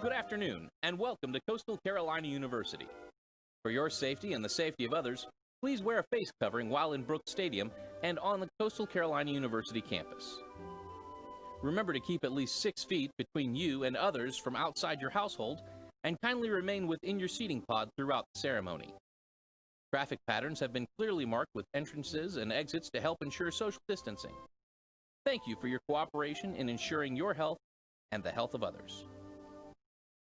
Good afternoon, and welcome to Coastal Carolina University. For your safety and the safety of others, please wear a face covering while in Brooks Stadium and on the Coastal Carolina University campus. Remember to keep at least 6 feet between you and others from outside your household, and kindly remain within your seating pod throughout the ceremony. Traffic patterns have been clearly marked with entrances and exits to help ensure social distancing. Thank you for your cooperation in ensuring your health and the health of others.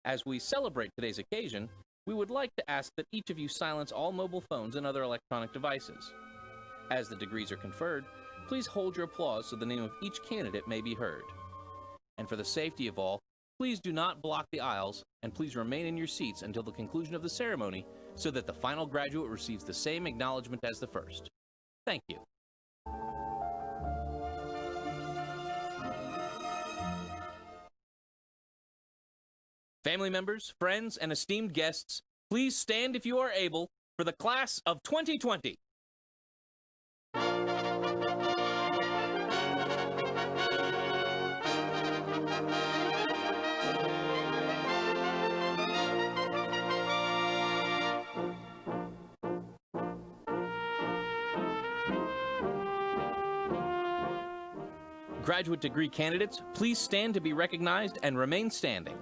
As we celebrate today's occasion, we would like to ask that each of you silence all mobile phones and other electronic devices. As the degrees are conferred, please hold your applause so the name of each candidate may be heard. And for the safety of all, please do not block the aisles, and please remain in your seats until the conclusion of the ceremony so that the final graduate receives the same acknowledgement as the first. Thank you. Family members, friends, and esteemed guests, please stand if you are able for the class of 2020. Graduate degree candidates, please stand to be recognized and remain standing.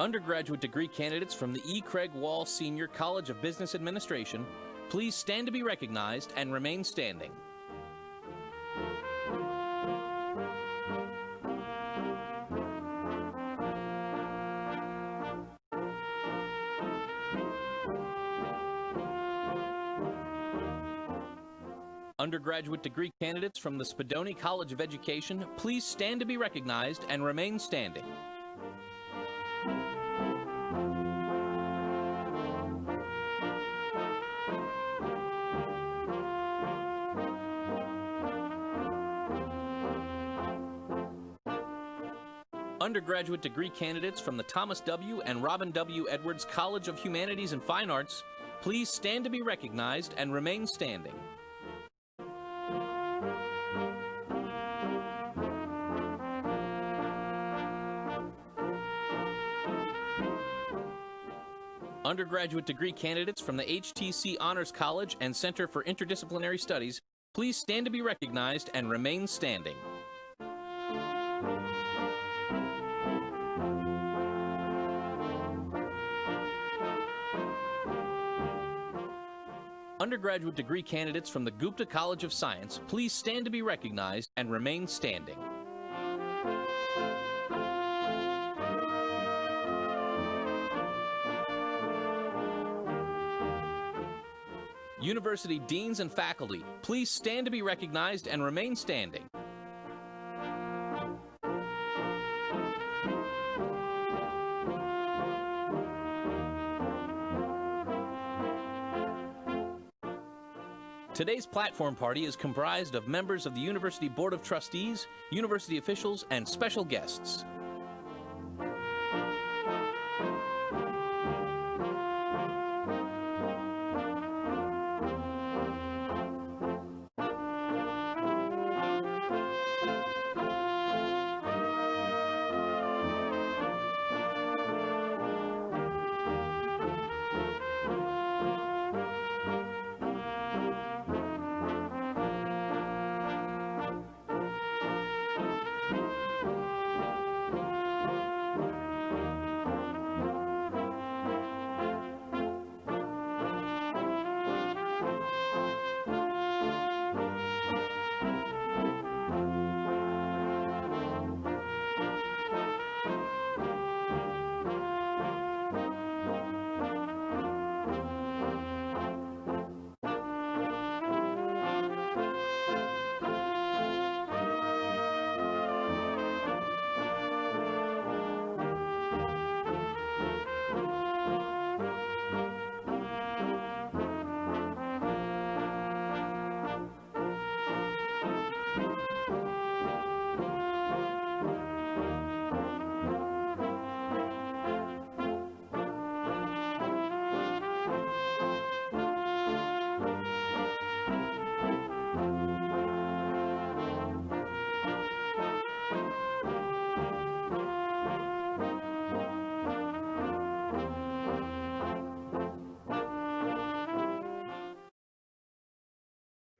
Undergraduate degree candidates from the E. Craig Wall Senior College of Business Administration, please stand to be recognized and remain standing. Undergraduate degree candidates from the Spadoni College of Education, please stand to be recognized and remain standing. Undergraduate degree candidates from the Thomas W. and Robin W. Edwards College of Humanities and Fine Arts, please stand to be recognized and remain standing. Undergraduate degree candidates from the HTC Honors College and Center for Interdisciplinary Studies, please stand to be recognized and remain standing. Undergraduate degree candidates from the Gupta College of Science, please stand to be recognized and remain standing. University deans and faculty, please stand to be recognized and remain standing. Today's platform party is comprised of members of the University Board of Trustees, university officials, and special guests.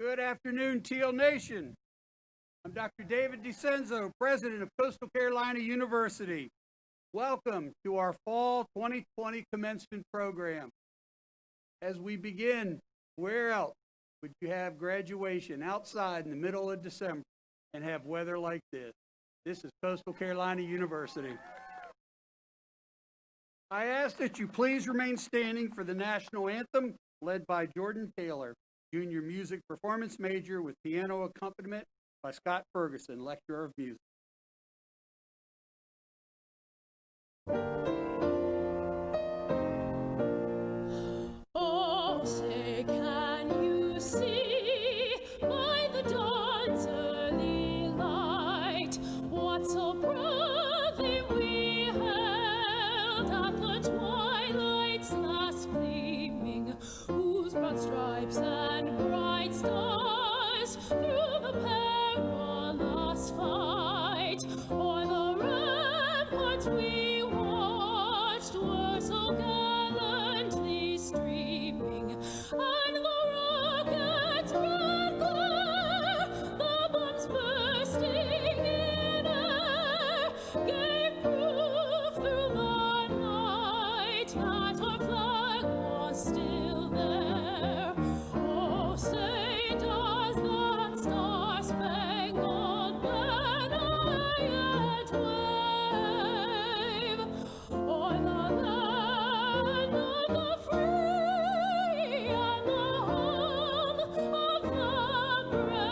Good afternoon, Teal Nation. I'm Dr. David DeCenzo, President of Coastal Carolina University. Welcome to our Fall 2020 Commencement program. As we begin, where else would you have graduation outside in the middle of December and have weather like this? This is Coastal Carolina University. I ask that you please remain standing for the national anthem led by Jordan Taylor, junior music performance major with piano accompaniment by Scott Ferguson, lecturer of music. Oh, say, can you see by the dawn's early light what so proudly we held at the twilight's last gleaming, whose broad stripes and bright stars through the perilous fight o'er the ramparts we watched were so gallantly streaming, and the rocket's red glare, the bombs bursting in air, gave proof through the night that our flag was still there. Oh, say does that star-spangled banner yet wave o'er the land of the free and the home of the brave?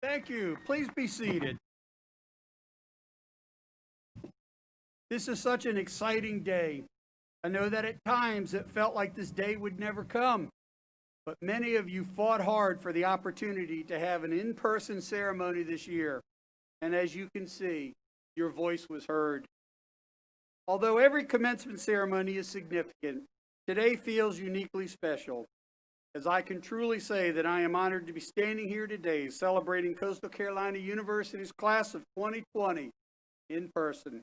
Thank you. Please be seated. This is such an exciting day. I know that at times it felt like this day would never come, but many of you fought hard for the opportunity to have an in-person ceremony this year. And as you can see, your voice was heard. Although every commencement ceremony is significant, today feels uniquely special, as I can truly say that I am honored to be standing here today celebrating Coastal Carolina University's class of 2020 in person.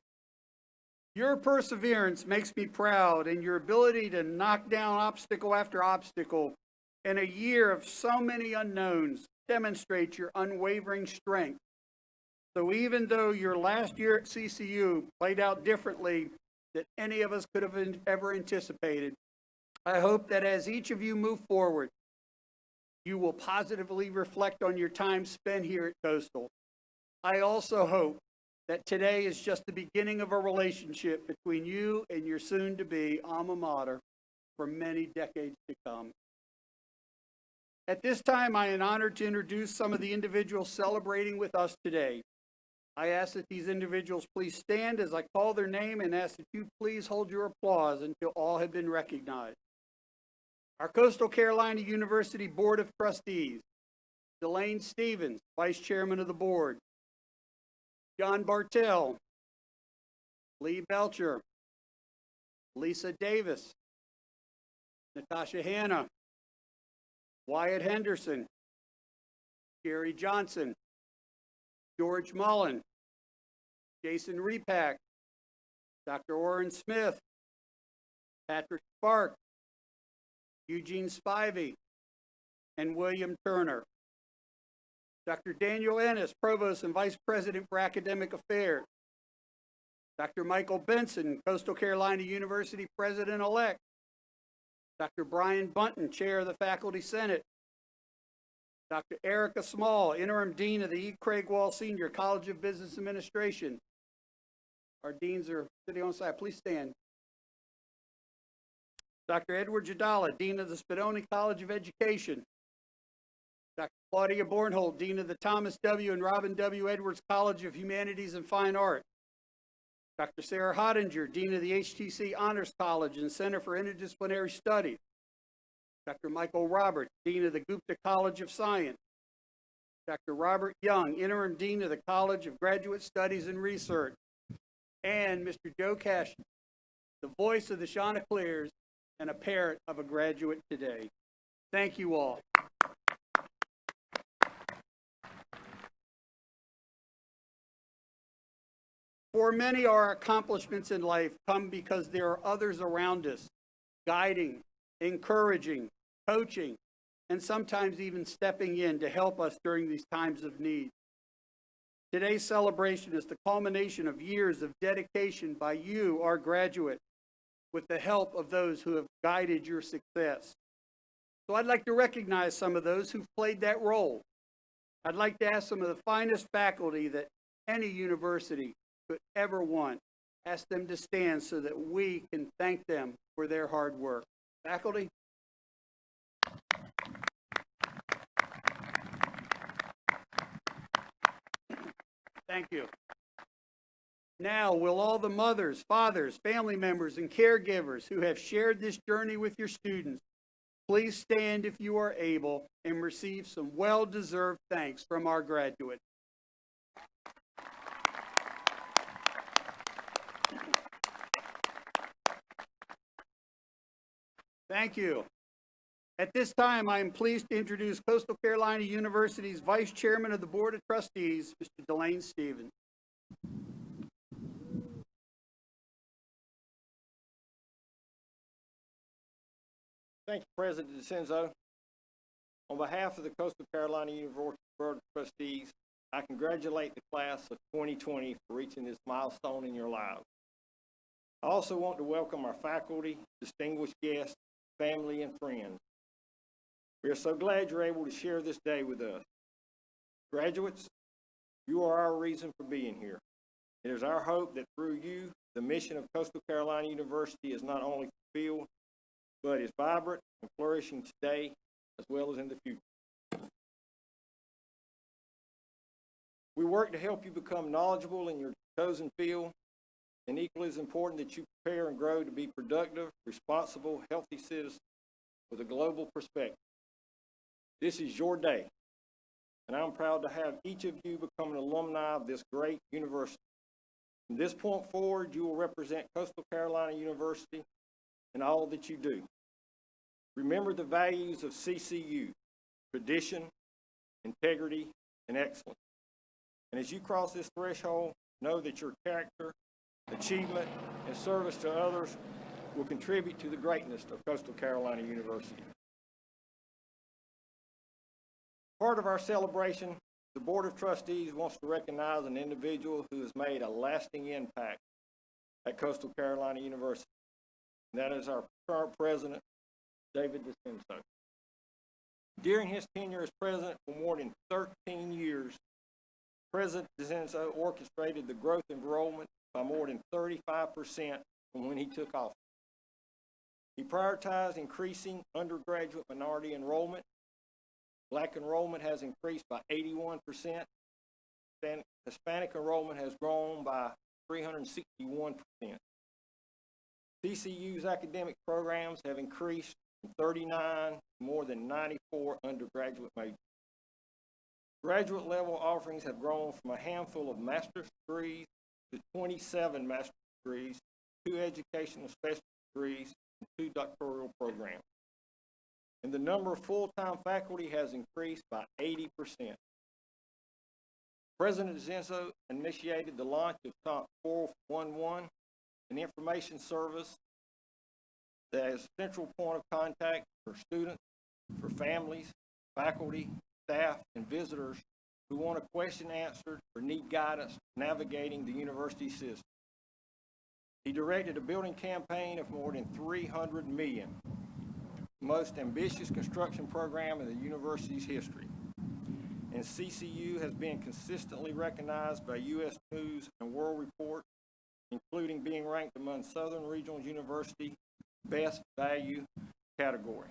Your perseverance makes me proud, and your ability to knock down obstacle after obstacle in a year of so many unknowns demonstrates your unwavering strength. So even though your last year at CCU played out differently than any of us could have ever anticipated, I hope that as each of you move forward, you will positively reflect on your time spent here at Coastal. I also hope that today is just the beginning of a relationship between you and your soon-to-be alma mater for many decades to come. At this time, I am honored to introduce some of the individuals celebrating with us today. I ask that these individuals please stand as I call their name and ask that you please hold your applause until all have been recognized. Our Coastal Carolina University Board of Trustees: Delane Stevens, Vice Chairman of the Board; John Bartell, Lee Belcher, Lisa Davis, Natasha Hanna, Wyatt Henderson, Gary Johnson, George Mullen, Jason Repack, Dr. Orrin Smith, Patrick Spark, Eugene Spivey, and William Turner. Dr. Daniel Ennis, Provost and Vice President for Academic Affairs. Dr. Michael Benson, Coastal Carolina University President-elect. Dr. Brian Bunton, Chair of the Faculty Senate. Dr. Erica Small, Interim Dean of the E. Craig Wall Senior College of Business Administration. Our deans are sitting on side. Please stand. Dr. Edward Jadala, Dean of the Spadoni College of Education. Dr. Claudia Bornholt, Dean of the Thomas W. and Robin W. Edwards College of Humanities and Fine Art. Dr. Sarah Hottinger, Dean of the HTC Honors College and Center for Interdisciplinary Studies. Dr. Michael Roberts, Dean of the Gupta College of Science. Dr. Robert Young, Interim Dean of the College of Graduate Studies and Research. And Mr. Joe Cashin, the voice of the Chanticleers and a parent of a graduate today. Thank you all. For many, our accomplishments in life come because there are others around us, guiding, encouraging, coaching, and sometimes even stepping in to help us during these times of need. Today's celebration is the culmination of years of dedication by you, our graduate, with the help of those who have guided your success. So I'd like to recognize some of those who've played that role. I'd like to ask some of the finest faculty that any university could ever want. Ask them to stand so that we can thank them for their hard work. Faculty? Thank you. Now, will all the mothers, fathers, family members, and caregivers who have shared this journey with your students please stand if you are able and receive some well-deserved thanks from our graduates. Thank you. At this time, I am pleased to introduce Coastal Carolina University's Vice Chairman of the Board of Trustees, Mr. Delane Stevens. Thank you, President DeCenzo. On behalf of the Coastal Carolina University Board of Trustees, I congratulate the class of 2020 for reaching this milestone in your lives. I also want to welcome our faculty, distinguished guests, family, and friends. We are so glad you're able to share this day with us. Graduates, you are our reason for being here. It is our hope that through you, the mission of Coastal Carolina University is not only fulfilled, but is vibrant and flourishing today as well as in the future. We work to help you become knowledgeable in your chosen field, and equally as important that you prepare and grow to be productive, responsible, healthy citizens with a global perspective. This is your day, and I'm proud to have each of you become an alumni of this great university. From this point forward, you will represent Coastal Carolina University in all that you do. Remember the values of CCU: tradition, integrity, and excellence. And as you cross this threshold, know that your character, achievement, and service to others will contribute to the greatness of Coastal Carolina University. Part of our celebration, the Board of Trustees wants to recognize an individual who has made a lasting impact at Coastal Carolina University. And that is our current president, David DeCenzo. During his tenure as president for more than 13 years, President DeCenzo orchestrated the growth in enrollment by more than 35% from when he took office. He prioritized increasing undergraduate minority enrollment. Black enrollment has increased by 81%. Hispanic enrollment has grown by 361%. CCU's academic programs have increased from 39 to more than 94 undergraduate majors. Graduate level offerings have grown from a handful of master's degrees to 27 master's degrees, 2 educational specialty degrees, and 2 doctoral programs. And the number of full-time faculty has increased by 80%. President DeCenzo initiated the launch of Top 411, an information service that is a central point of contact for students, for families, faculty, staff, and visitors who want a question answered or need guidance navigating the university system. He directed a building campaign of more than $300 million, the most ambitious construction program in the university's history. And CCU has been consistently recognized by U.S. News and World Report, including being ranked among Southern Regional University Best Value category.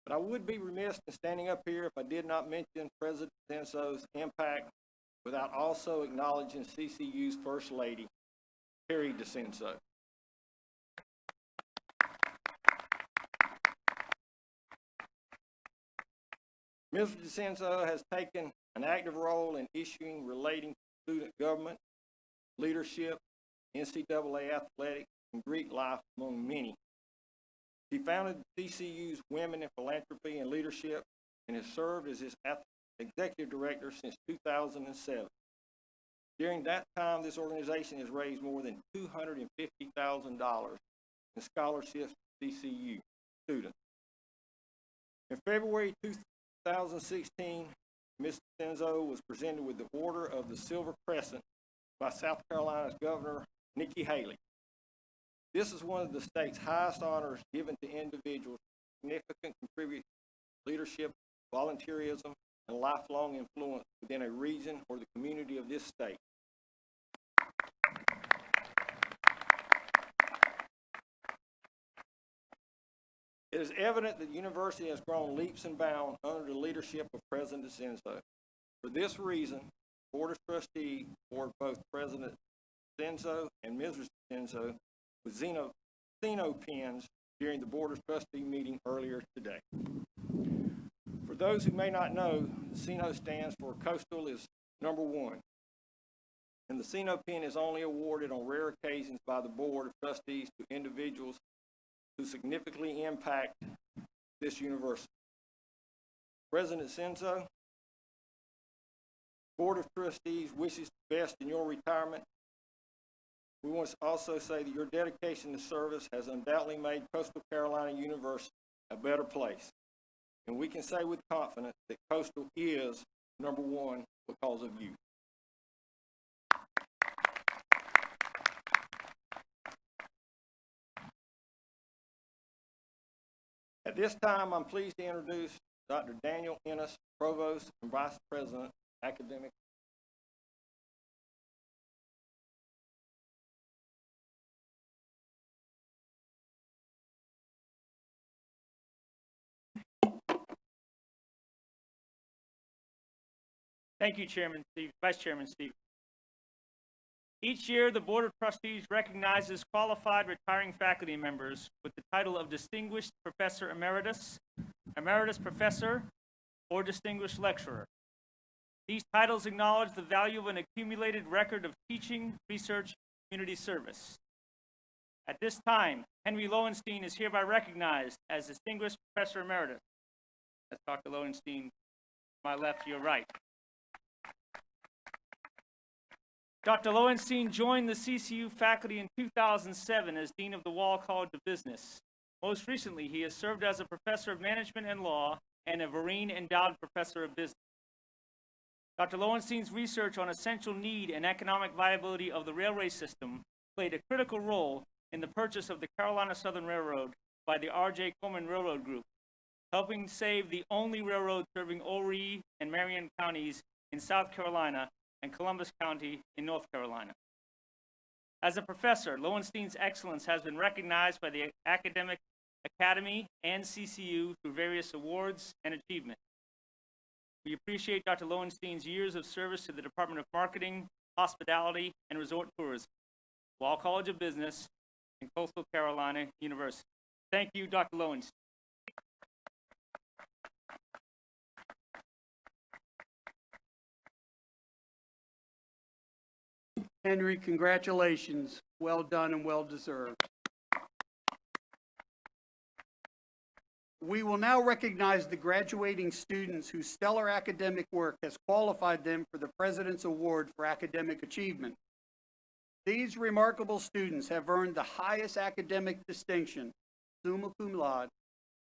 But I would be remiss in standing up here if I did not mention President DeCenzo's impact without also acknowledging CCU's First Lady, Terry DeCenzo. Mr. DeCenzo has taken an active role in issuing relating to student government, leadership, NCAA athletics, and Greek life, among many. She founded CCU's Women in Philanthropy and Leadership and has served as its executive director since 2007. During that time, this organization has raised more than $250,000 in scholarships to CCU students. In February 2016, Ms. Cenzo was presented with the Order of the Silver Crescent by South Carolina's Governor Nikki Haley. This is one of the state's highest honors given to individuals with significant contribution, leadership, volunteerism, and lifelong influence within a region or the community of this state. It is evident that the university has grown leaps and bounds under the leadership of President Cenzo. For this reason, the Board of Trustees awarded both President Cenzo and Mrs. Cenzo with Zeno pins during the Board of Trustees meeting earlier today. For those who may not know, the Zeno stands for Coastal is number one. And the Zeno pin is only awarded on rare occasions by the Board of Trustees to individuals who significantly impact this university. President Cenzo, Board of Trustees wishes the best in your retirement. We want to also say that your dedication to service has undoubtedly made Coastal Carolina University a better place. And we can say with confidence that Coastal is number one because of you. At this time, I'm pleased to introduce Dr. Daniel Ennis, Provost and Vice President, Academic. Thank you, Chairman Steve, Vice Chairman Steve. Each year, the Board of Trustees recognizes qualified retiring faculty members with the title of Distinguished Professor Emeritus, Emeritus Professor, or Distinguished Lecturer. These titles acknowledge the value of an accumulated record of teaching, research, and community service. At this time, Henry Lowenstein is hereby recognized as Distinguished Professor Emeritus. That's Dr. Lowenstein, my left, your right. Dr. Lowenstein joined the CCU faculty in 2007 as Dean of the Wall College of Business. Most recently, he has served as a Professor of Management and Law and a Vereen Endowed Professor of Business. Dr. Lowenstein's research on essential need and economic viability of the railway system played a critical role in the purchase of the Carolina Southern Railroad by the R.J. Coleman Railroad Group, helping save the only railroad serving Horry and Marion counties in South Carolina and Columbus County in North Carolina. As a professor, Lowenstein's excellence has been recognized by the Academic Academy and CCU through various awards and achievements. We appreciate Dr. Lowenstein's years of service to the Department of Marketing, Hospitality, and Resort Tourism, Wall College of Business, and Coastal Carolina University. Thank you, Dr. Lowenstein. Henry, congratulations. Well done and well deserved. We will now recognize the graduating students whose stellar academic work has qualified them for the President's Award for Academic Achievement. These remarkable students have earned the highest academic distinction, summa cum laude,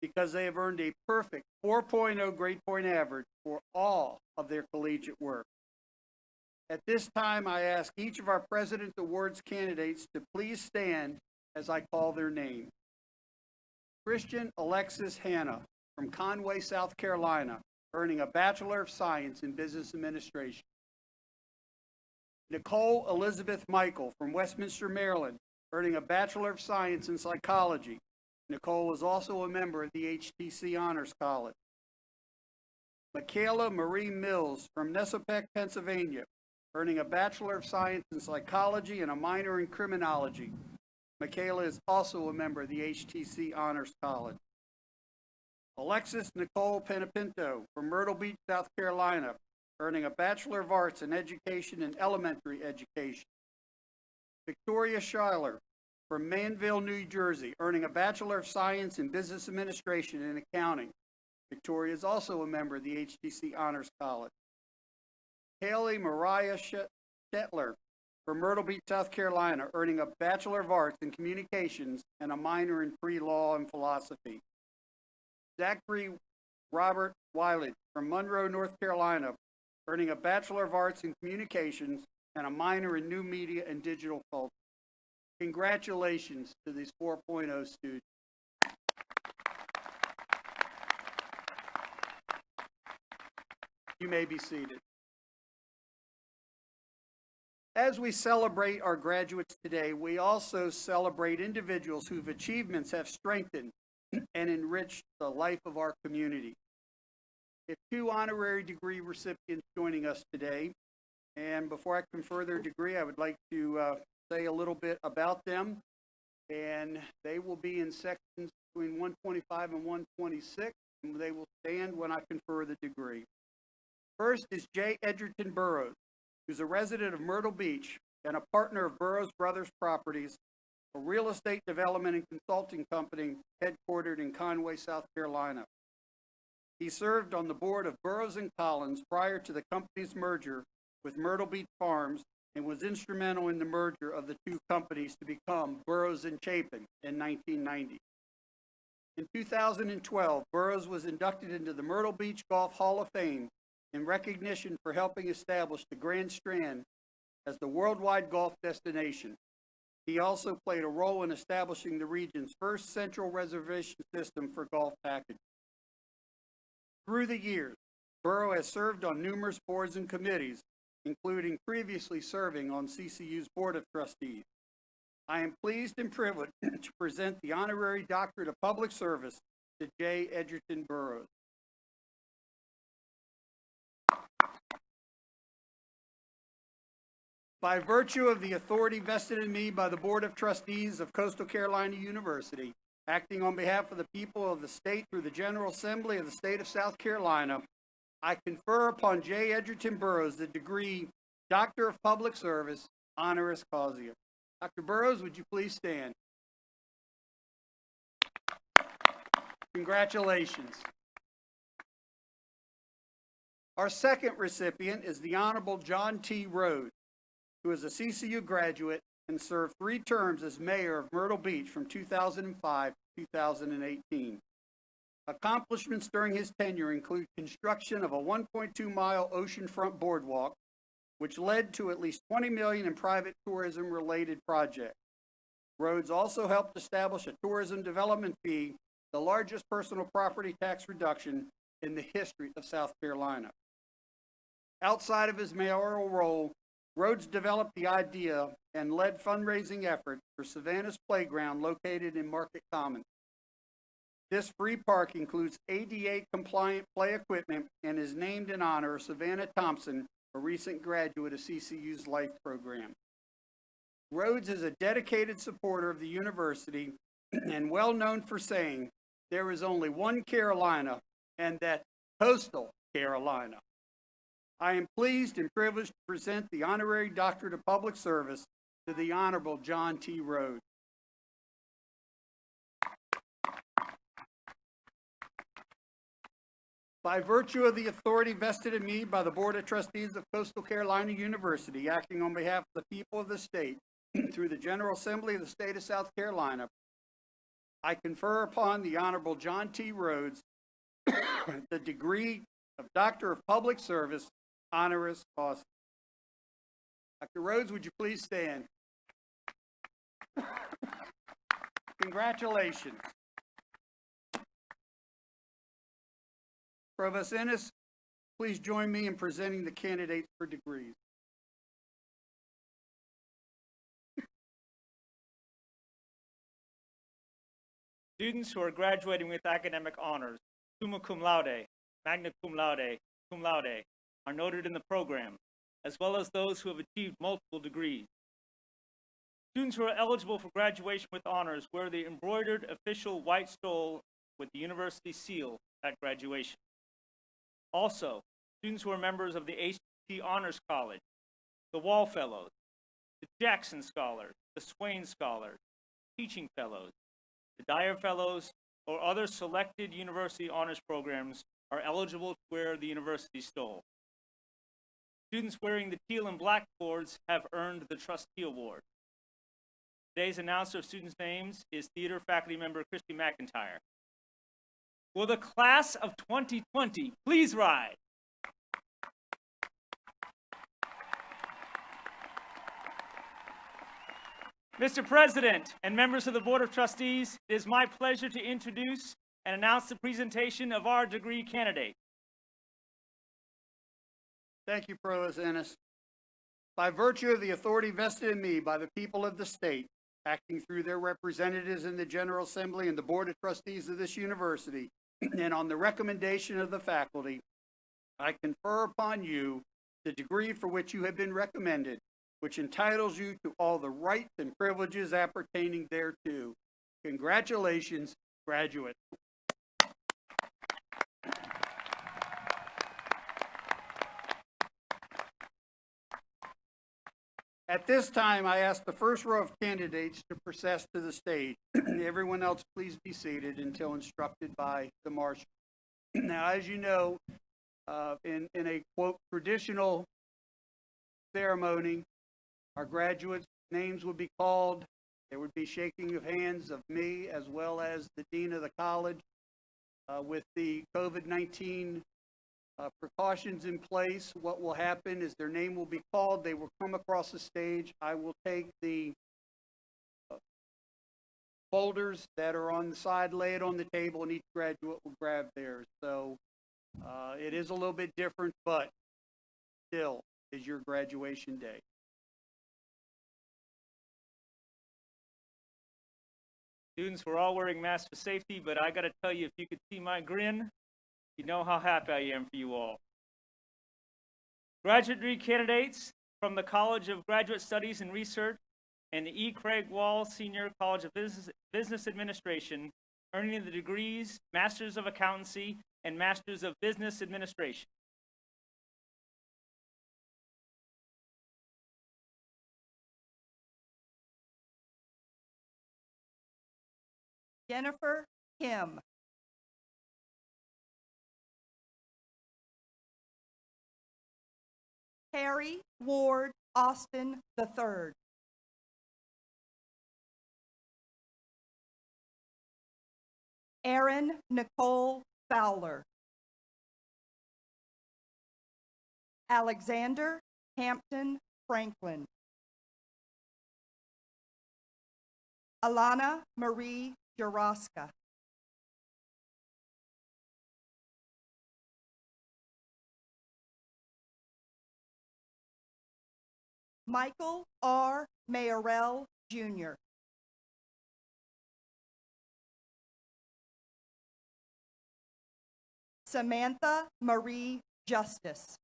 because they have earned a perfect 4.0 grade point average for all of their collegiate work. At this time, I ask each of our President's Awards candidates to please stand as I call their name. Christian Alexis Hanna from Conway, South Carolina, earning a Bachelor of Science in Business Administration. Nicole Elizabeth Michael from Westminster, Maryland, earning a Bachelor of Science in Psychology. Nicole is also a member of the HTC Honors College. Michaela Marie Mills from Nesopec, Pennsylvania, earning a Bachelor of Science in Psychology and a minor in Criminology. Michaela is also a member of the HTC Honors College. Alexis Nicole Penapinto from Myrtle Beach, South Carolina, earning a Bachelor of Arts in Education and Elementary Education. Victoria Schuyler from Manville, New Jersey, earning a Bachelor of Science in Business Administration and Accounting. Victoria is also a member of the HTC Honors College. Haley Mariah Shetler from Myrtle Beach, South Carolina, earning a Bachelor of Arts in Communications and a minor in pre-law and philosophy. Zachary Robert Wiley from Monroe, North Carolina, earning a Bachelor of Arts in Communications and a minor in New Media and Digital Culture. Congratulations to these 4.0 students. You may be seated. As we celebrate our graduates today, we also celebrate individuals whose achievements have strengthened and enriched the life of our community. We have two honorary degree recipients joining us today, and before I confer their degree, I would like to say a little bit about them, and they will be in sections between 125 and 126, and they will stand when I confer the degree. First is J. Edgerton Burroughs, who's a resident of Myrtle Beach and a partner of Burroughs Brothers Properties, a real estate development and consulting company headquartered in Conway, South Carolina. He served on the board of Burroughs and Collins prior to the company's merger with Myrtle Beach Farms and was instrumental in the merger of the two companies to become Burroughs and Chapin in 1990. In 2012, Burroughs was inducted into the Myrtle Beach Golf Hall of Fame in recognition for helping establish the Grand Strand as the worldwide golf destination. He also played a role in establishing the region's first central reservation system for golf packages. Through the years, Burrough has served on numerous boards and committees, including previously serving on CCU's Board of Trustees. I am pleased and privileged to present the Honorary Doctorate of Public Service to J. Edgerton Burroughs. By virtue of the authority vested in me by the Board of Trustees of Coastal Carolina University, acting on behalf of the people of the state through the General Assembly of the State of South Carolina, I confer upon J. Edgerton Burroughs the degree Doctor of Public Service, honoris causa. Dr. Burroughs, would you please stand? Congratulations. Our second recipient is the Honorable John T. Rhodes, who is a CCU graduate and served 3 terms as mayor of Myrtle Beach from 2005 to 2018. Accomplishments during his tenure include construction of a 1.2-mile oceanfront boardwalk, which led to at least $20 million in private tourism-related projects. Rhodes also helped establish a tourism development fee, the largest personal property tax reduction in the history of South Carolina. Outside of his mayoral role, Rhodes developed the idea and led fundraising efforts for Savannah's Playground located in Market Commons. This free park includes ADA-compliant play equipment and is named in honor of Savannah Thompson, a recent graduate of CCU's Life program. Rhodes is a dedicated supporter of the university and well known for saying, "There is only one Carolina, and that's Coastal Carolina." I am pleased and privileged to present the Honorary Doctorate of Public Service to the Honorable John T. Rhodes. By virtue of the authority vested in me by the Board of Trustees of Coastal Carolina University, acting on behalf of the people of the state, through the General Assembly of the State of South Carolina, I confer upon the Honorable John T. Rhodes the degree of Doctor of Public Service, honoris causa. Dr. Rhodes, would you please stand? Congratulations. Provost Ennis, please join me in presenting the candidates for degrees. Students who are graduating with academic honors, summa cum laude, magna cum laude, are noted in the program, as well as those who have achieved multiple degrees. Students who are eligible for graduation with honors wear the embroidered official white stole with the university seal at graduation. Also, students who are members of the HTC Honors College, the Wall Fellows, the Jackson Scholars, the Swain Scholars, teaching fellows. The Dyer Fellows or other selected university honors programs are eligible to wear the university stole. Students wearing the teal and black cords have earned the Trustee Award. Today's announcer of students' names is theater faculty member Christy McIntyre. Will the class of 2020 please rise? Mr. President and members of the Board of Trustees, it is my pleasure to introduce and announce the presentation of our degree candidate. Thank you, Provost Ennis. By virtue of the authority vested in me by the people of the state, acting through their representatives in the General Assembly and the Board of Trustees of this university, and on the recommendation of the faculty, I confer upon you the degree for which you have been recommended, which entitles you to all the rights and privileges appertaining thereto. Congratulations, graduate. At this time, I ask the first row of candidates to process to the stage. Everyone else, please be seated until instructed by the marshal. Now, as you know, in a, quote, traditional ceremony, our graduates' names would be called. There would be shaking of hands of me as well as the dean of the college. With the COVID-19 precautions in place, what will happen is their name will be called. They will come across the stage. I will take the folders that are on the side, lay it on the table, and each graduate will grab theirs. So it is a little bit different, but still is your graduation day. Students, we're all wearing masks for safety, but I gotta tell you, if you could see my grin, you know how happy I am for you all. Graduate degree candidates from the College of Graduate Studies and Research and the E. Craig Wall Senior College of Business Administration, earning the degrees Masters of Accountancy and Masters of Business Administration. Jennifer Kim. Harry Ward Austin III. Erin Nicole Fowler. Alexander Hampton Franklin. Alana Marie Jaraska. Michael R. Mayorel, Jr. Samantha Marie Justice.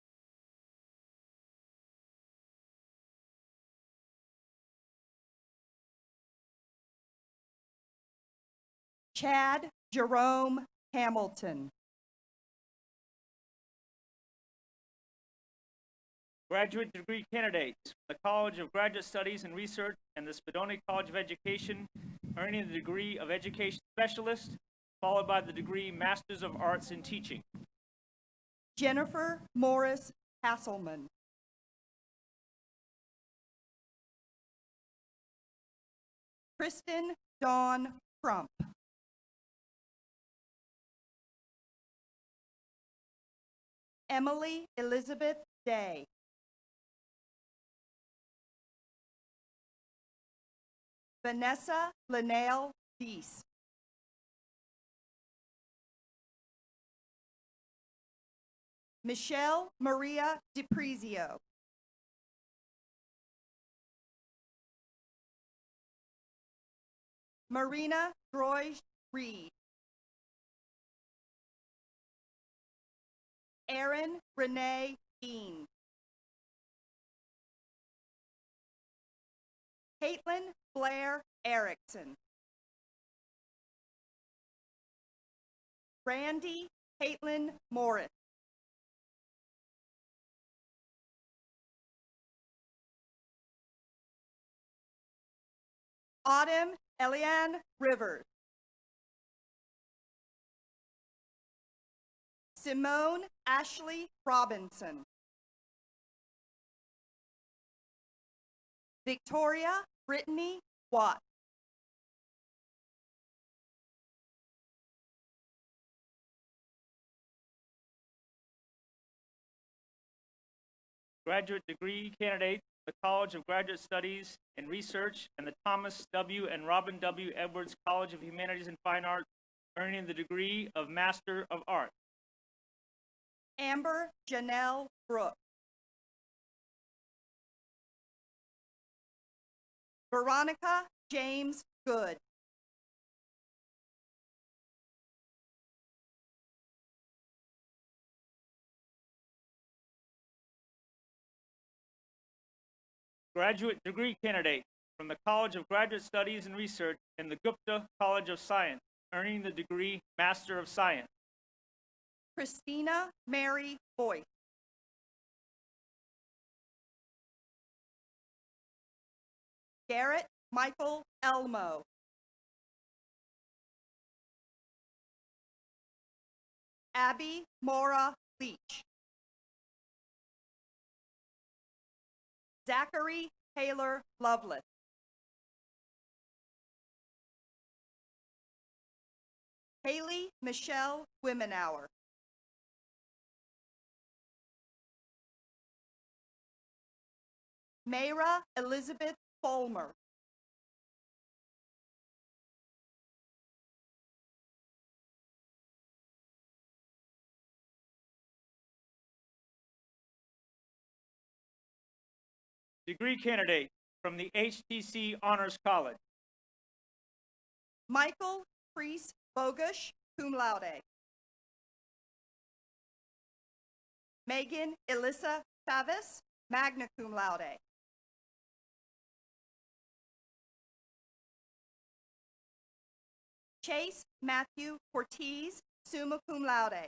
Chad Jerome Hamilton. Graduate degree candidates from the College of Graduate Studies and Research and the Spadoni College of Education, earning the degree of Education Specialist, followed by the degree Masters of Arts in Teaching. Jennifer Morris Hasselman. Kristen Dawn Crump. Emily Elizabeth Day. Vanessa Linnell Deese. Michelle Maria DiPrizio. Marina Droige Reed. Erin Renee Dean. Caitlin Blair Erickson. Randy Caitlin Morris. Autumn Eliane Rivers. Simone Ashley Robinson. Victoria Brittany Watt. Graduate degree candidate, the College of Graduate Studies and Research and the Thomas W. and Robin W. Edwards College of Humanities and Fine Arts, earning the degree of Master of Arts. Amber Janelle Brooks. Veronica James Good. Graduate degree candidate from the College of Graduate Studies and Research and the Gupta College of Science, earning the degree Master of Science. Christina Mary Boyce. Garrett Michael Elmo. Abby Mora Leach. Zachary Taylor Lovelace. Haley Michelle Wimenauer. Mayra Elizabeth Folmer. Degree candidate from the HTC Honors College. Michael Priest Bogush, cum laude. Megan Elissa Chavez, magna cum laude. Chase Matthew Ortiz, summa cum laude.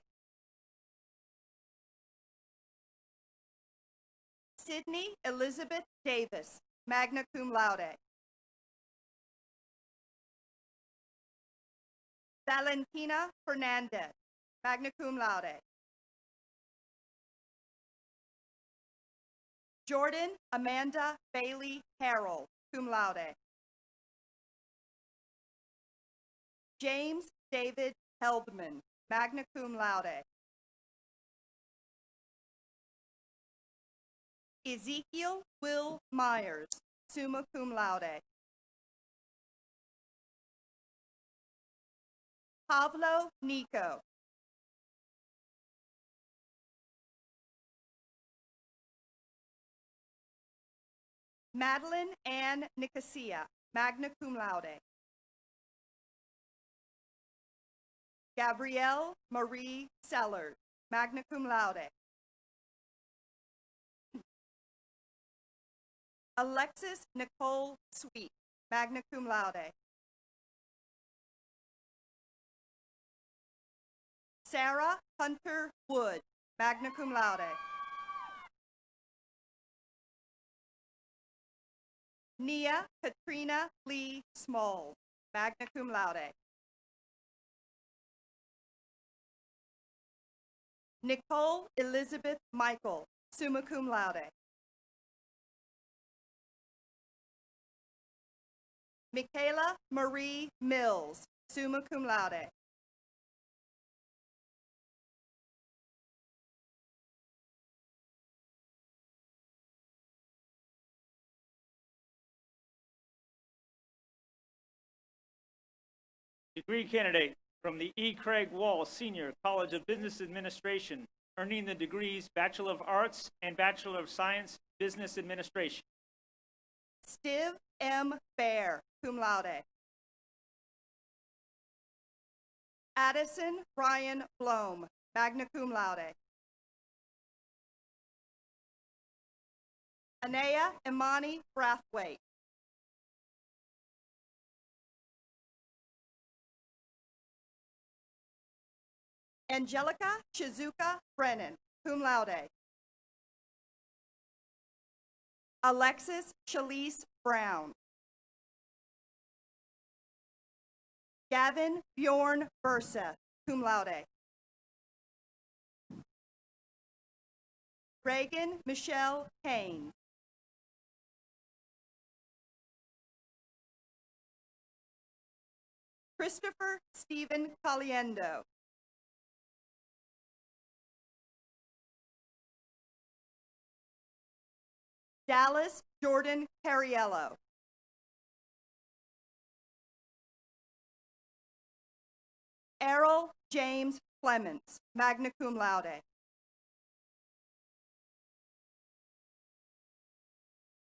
Sydney Elizabeth Davis, magna cum laude. Valentina Fernandez, magna cum laude. Jordan Amanda Bailey Harrell, cum laude. James David Heldman, magna cum laude. Ezekiel Will Myers, summa cum laude. Pavlo Nico. Madeline Ann Nicosia, magna cum laude. Gabrielle Marie Sellers, magna cum laude. Alexis Nicole Sweet, magna cum laude. Sarah Hunter Wood, magna cum laude. Nia Katrina Lee Small, magna cum laude. Nicole Elizabeth Michael, summa cum laude. Michaela Marie Mills, summa cum laude. Degree candidate from the E. Craig Wall Senior College of Business Administration, earning the degrees Bachelor of Arts and Bachelor of Science, Business Administration. Stiv M. Bear, cum laude. Addison Ryan Blome, magna cum laude. Anaya Imani Brathwaite. Angelica Shizuka Brennan, cum laude. Alexis Shalise Brown. Gavin Bjorn Burseth, cum laude. Reagan Michelle Kane. Christopher Stephen Caliendo. Dallas Jordan Cariello. Errol James Clements, magna cum laude.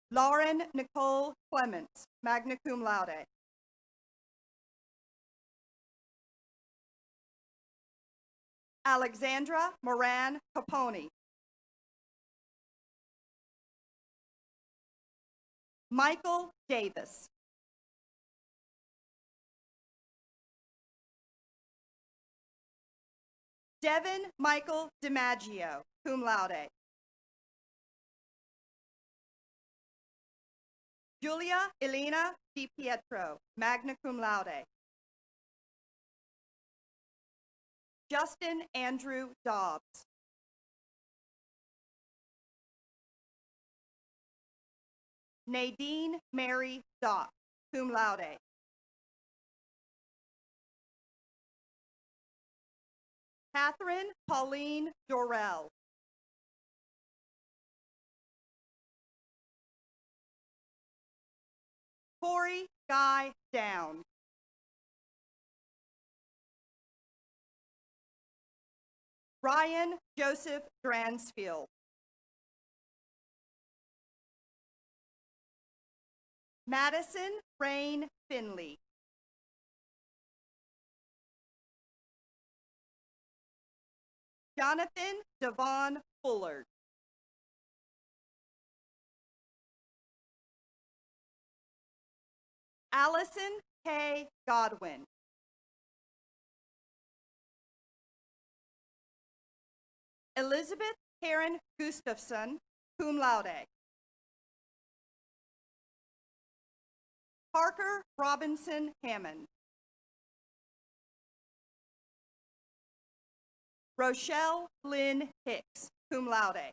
Lauren Nicole Clements, magna cum laude. Alexandra Moran Caponi. Michael Davis. Devin Michael DiMaggio, cum laude. Julia Elena Di Pietro, magna cum laude. Justin Andrew Dobbs. Nadine Mary Dock, cum laude. Catherine Pauline Dorell. Corey Guy Down. Ryan Joseph Dransfield. Madison Rain Finley. Jonathan Devon Fuller. Allison K. Godwin. Elizabeth Karen Gustafson, cum laude. Parker Robinson Hammond. Rochelle Lynn Hicks, cum laude.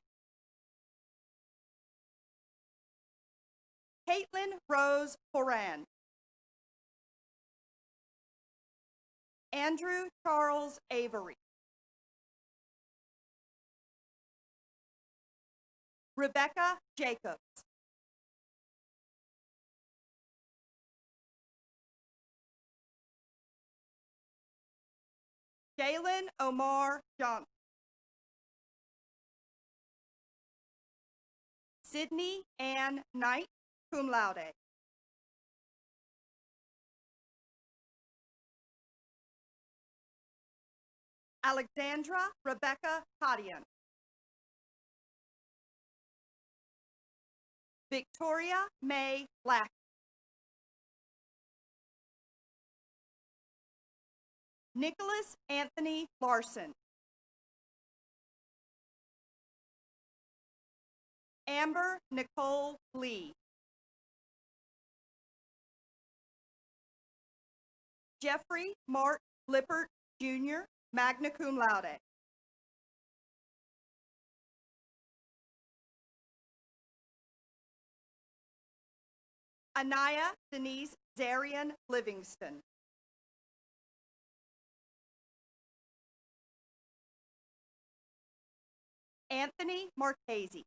Caitlin Rose Horan. Andrew Charles Avery. Rebecca Jacobs. Jalen Omar Johnson. Sydney Ann Knight, cum laude. Alexandra Rebecca Kadian. Victoria May Black. Nicholas Anthony Larson. Amber Nicole Lee. Jeffrey Mark Lippert, Jr., magna cum laude. Anaya Denise Zarian Livingston. Anthony Marchese.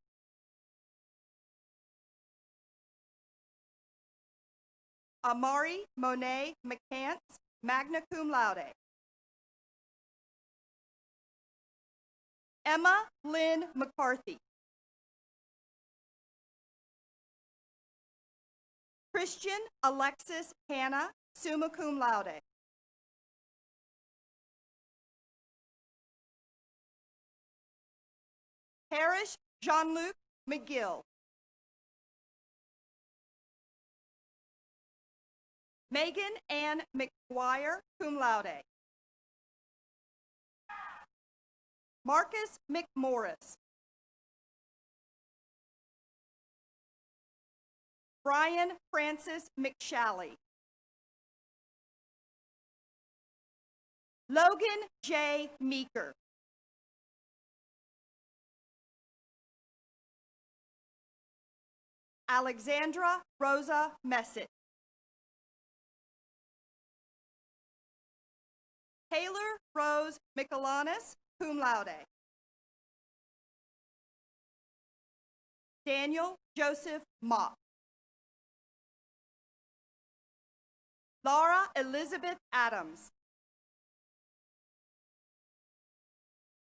Amari Monet McCants, magna cum laude. Emma Lynn McCarthy. Christian Alexis Hannah, summa cum laude. Parrish Jean-Luc McGill. Megan Ann McGuire, cum laude. Marcus McMorris. Brian Francis McShalley. Logan J. Meeker. Alexandra Rosa Messitt. Taylor Rose Michelanis, cum laude. Daniel Joseph Mott. Laura Elizabeth Adams.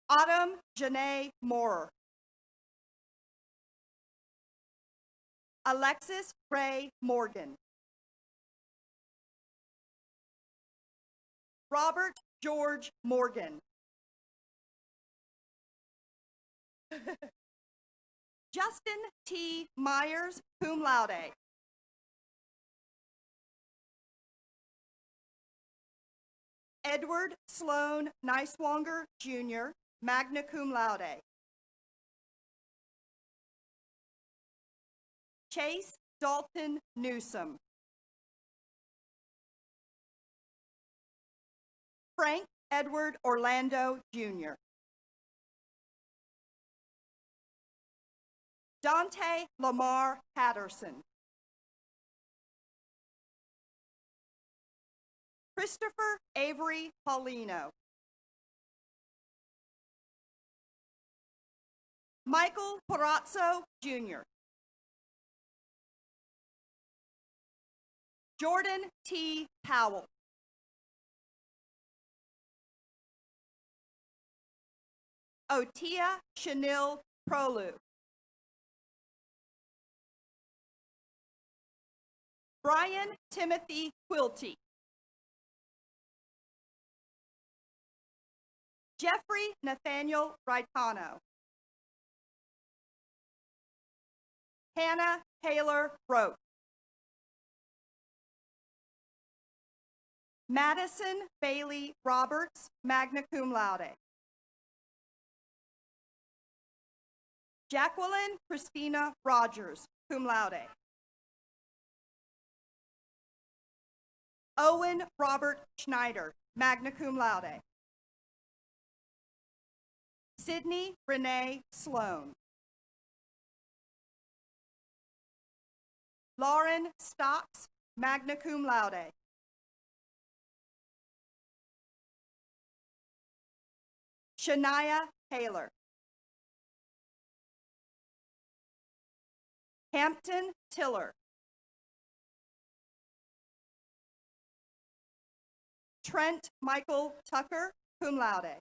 Autumn Janae Moorer. Alexis Ray Morgan. Robert George Morgan. Justin T. Myers, cum laude. Edward Sloan Neiswanger, Jr., magna cum laude. Chase Dalton Newsom. Frank Edward Orlando, Jr. Dante Lamar Patterson. Christopher Avery Paulino. Michael Perazzo, Jr. Jordan T. Powell. Otia Chanel Prolu. Brian Timothy Quilty. Jeffrey Nathaniel Raitano. Hannah Taylor Rote. Madison Bailey Roberts, magna cum laude. Jacqueline Christina Rogers, cum laude. Owen Robert Schneider, magna cum laude. Sydney Renee Sloan. Lauren Stocks, magna cum laude. Shania Taylor. Hampton Tiller. Trent Michael Tucker, cum laude.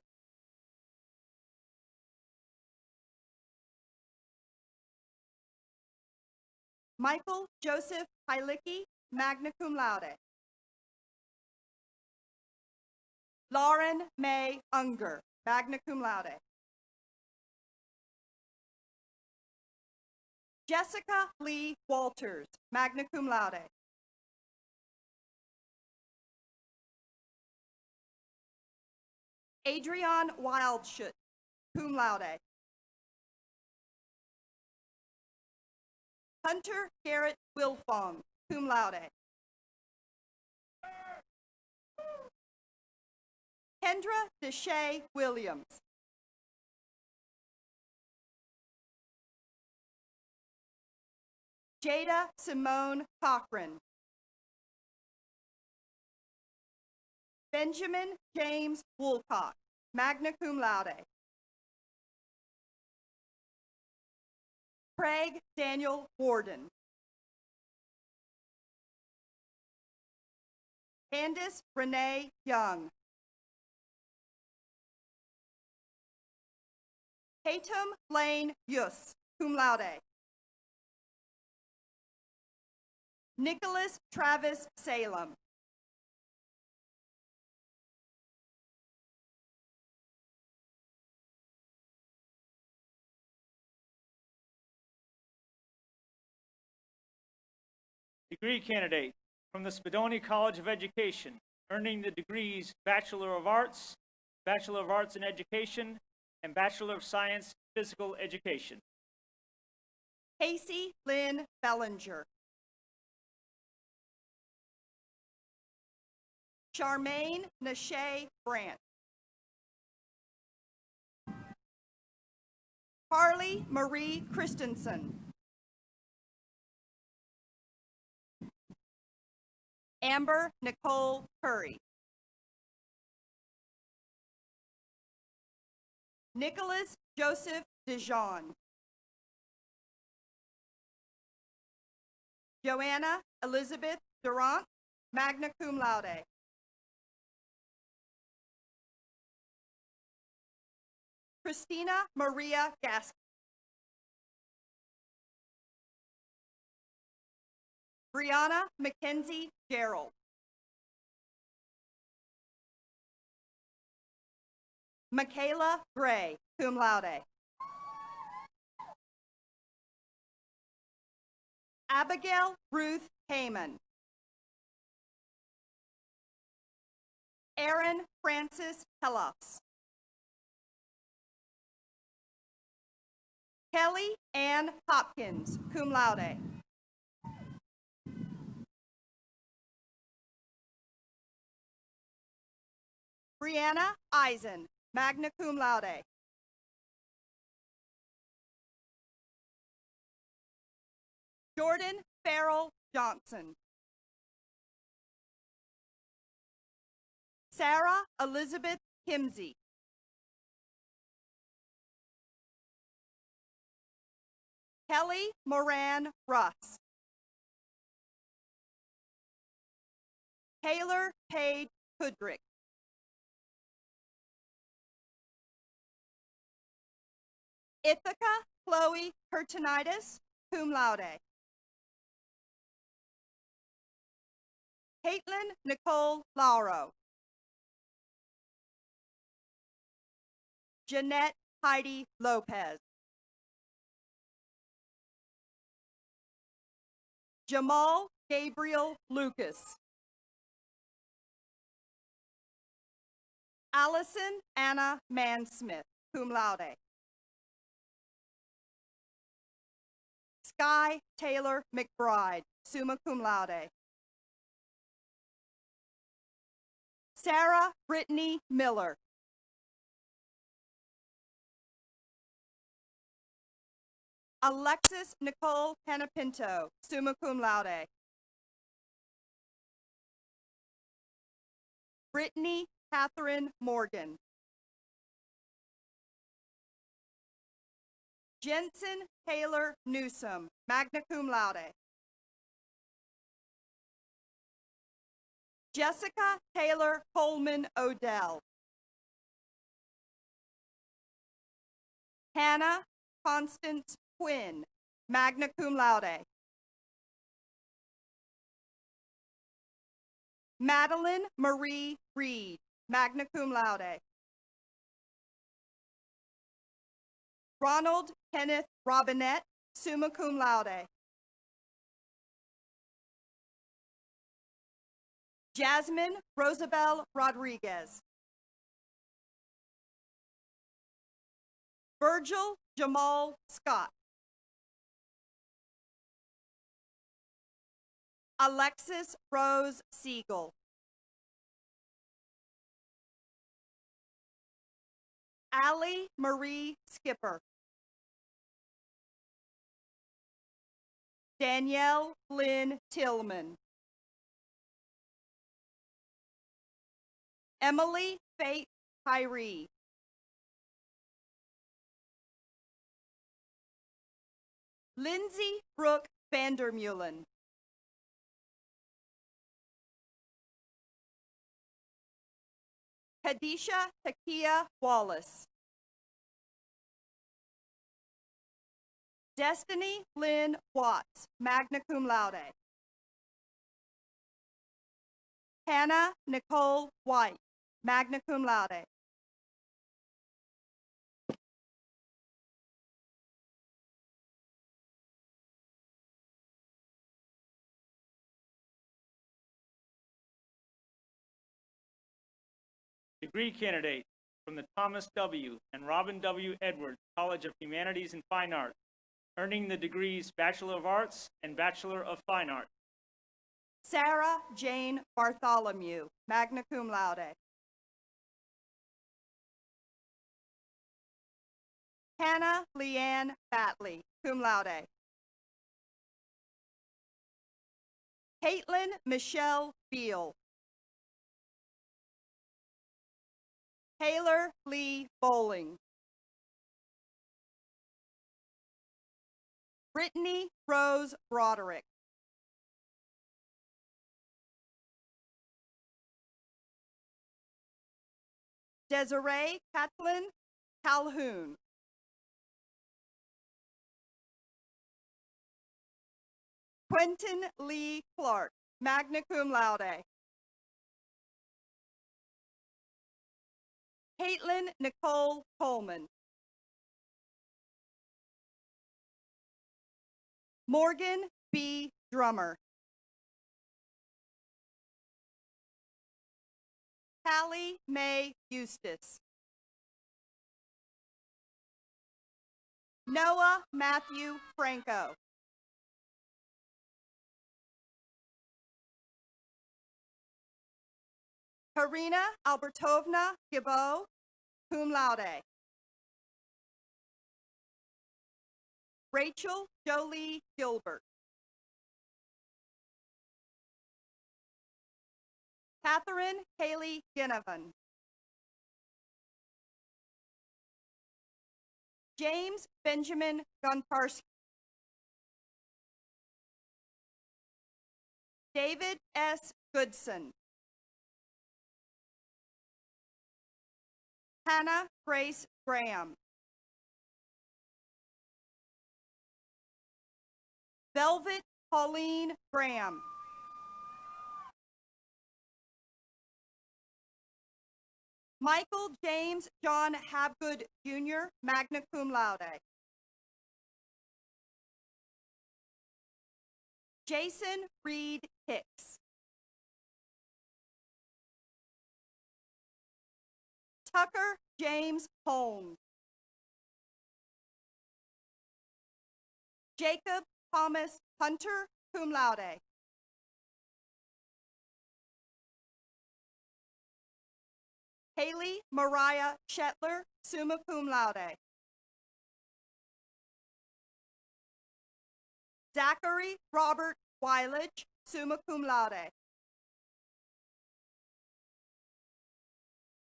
Michael Joseph Heilicki, magna cum laude. Lauren May Unger, magna cum laude. Jessica Lee Walters, magna cum laude. Adrian Wildschut, cum laude. Hunter Garrett Wilfong, cum laude. Kendra Deshay Williams. Jada Simone Cochran. Benjamin James Woolcock, magna cum laude. Craig Daniel Warden. Candice Renee Young. Tatum Lane Yus, cum laude. Nicholas Travis Salem. Degree candidate from the Spadoni College of Education, earning the degrees Bachelor of Arts in Education, and Bachelor of Science Physical Education. Casey Lynn Bellinger. Charmaine Nashay Brandt. Harley Marie Christensen. Amber Nicole Curry. Nicholas Joseph Dijon. Joanna Elizabeth Durant, magna cum laude. Christina Maria Gaskin. Brianna Mackenzie Gerald. Michaela Gray, cum laude. Abigail Ruth Heyman. Aaron Francis Hellas. Kelly Ann Hopkins, cum laude. Brianna Eisen, magna cum laude. Jordan Farrell Johnson. Sarah Elizabeth Kimsey. Kelly Moran Russ. Taylor Paige Kudrick. Ithaca Chloe Pertinitis, cum laude. Caitlin Nicole Lauro. Jeanette Heidi Lopez. Jamal Gabriel Lucas. Allison Anna Mansmith, cum laude. Sky Taylor McBride, summa cum laude. Sarah Brittany Miller. Alexis Nicole Canapinto, summa cum laude. Brittany Catherine Morgan. Jensen Taylor Newsom, magna cum laude. Jessica Taylor Coleman Odell. Hannah Constance Quinn, magna cum laude. Madeline Marie Reed, magna cum laude. Ronald Kenneth Robinette, summa cum laude. Jasmine Rosabelle Rodriguez. Virgil Jamal Scott. Alexis Rose Siegel. Allie Marie Skipper. Danielle Lynn Tillman. Emily Faith Tyree. Lindsay Brooke Vandermeulen. Kadisha Takia Wallace. Destiny Lynn Watts, magna cum laude. Hannah Nicole White, magna cum laude. Degree candidate from the Thomas W. and Robin W. Edwards College of Humanities and Fine Arts, earning the degrees Bachelor of Arts and Bachelor of Fine Arts. Sarah Jane Bartholomew, magna cum laude. Hannah Leanne Batley, cum laude. Caitlin Michelle Beal. Taylor Lee Bowling. Brittany Rose Broderick. Desiree Catlin Calhoun. Quentin Lee Clark, magna cum laude. Caitlin Nicole Coleman. Morgan B. Drummer. Callie Mae Eustace. Noah Matthew Franco. Karina Albertovna Gibbo, cum laude. Rachel Jolie Gilbert. Catherine Haley Ginnivan. James Benjamin Gontarski. David S. Goodson. Hannah Grace Graham. Velvet Pauline Graham. Michael James John Habgood, Jr., magna cum laude. Jason Reed Hicks. Tucker James Holmes. Jacob Thomas Hunter, cum laude. Haley Mariah Shetler, summa cum laude. Zachary Robert Weilich, summa cum laude.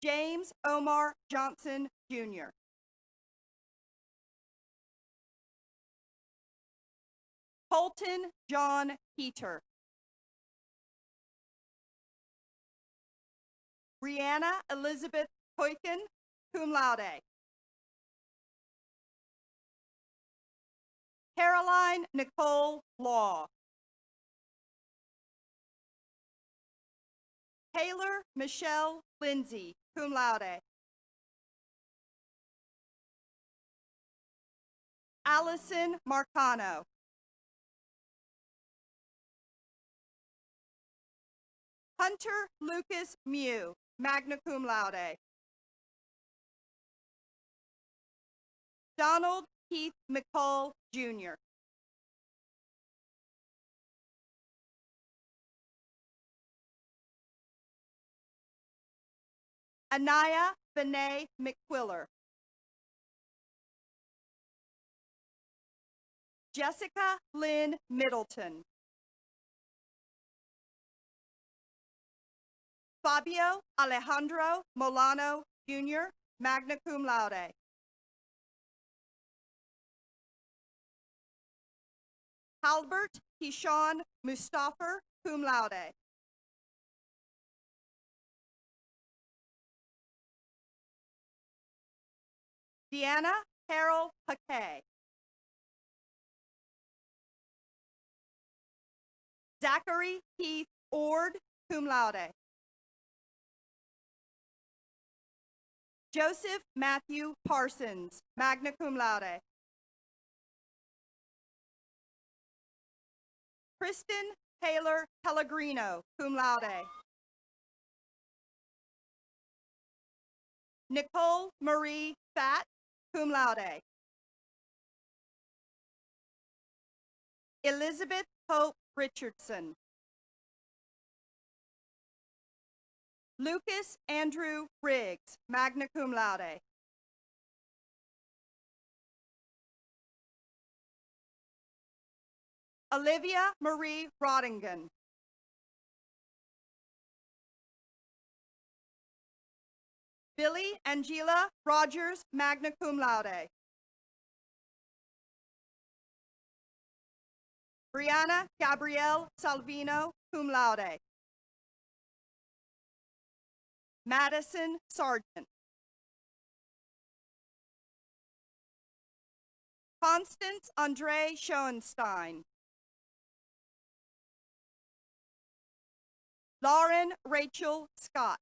James Omar Johnson, Jr. Colton John Heater. Brianna Elizabeth Hoyken, cum laude. Caroline Nicole Law. Taylor Michelle Lindsay, cum laude. Allison Marcano. Hunter Lucas Mew, magna cum laude. Donald Keith McCall, Jr. Anaya Vinay McQuiller. Jessica Lynn Middleton. Fabio Alejandro Molano, Jr., magna cum laude. Halbert Hisham Mustafa, cum laude. Deanna Carol Paquet. Zachary Heath Ord, cum laude. Joseph Matthew Parsons, magna cum laude. Kristen Taylor Pellegrino, cum laude. Nicole Marie Fatt, cum laude. Elizabeth Hope Richardson. Lucas Andrew Riggs, magna cum laude. Olivia Marie Rottingen. Billy Angela Rogers, magna cum laude. Brianna Gabrielle Salvino, cum laude. Madison Sargent. Constance Andre Schoenstein. Lauren Rachel Scott.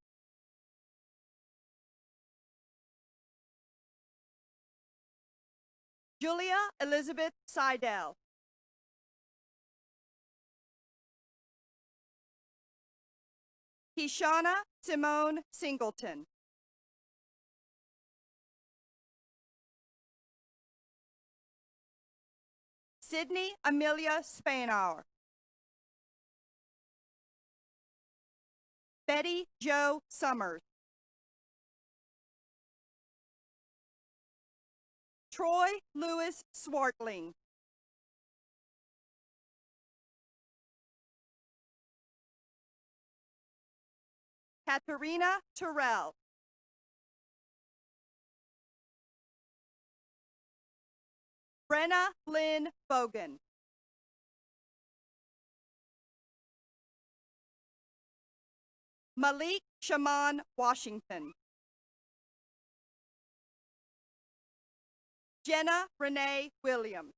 Julia Elizabeth Seidel. Kishana Simone Singleton. Sydney Amelia Spanauer. Betty Jo Summers. Troy Lewis Swartling. Katerina Terrell. Brenna Lynn Bogan. Malik Shaman Washington. Jenna Renee Williams.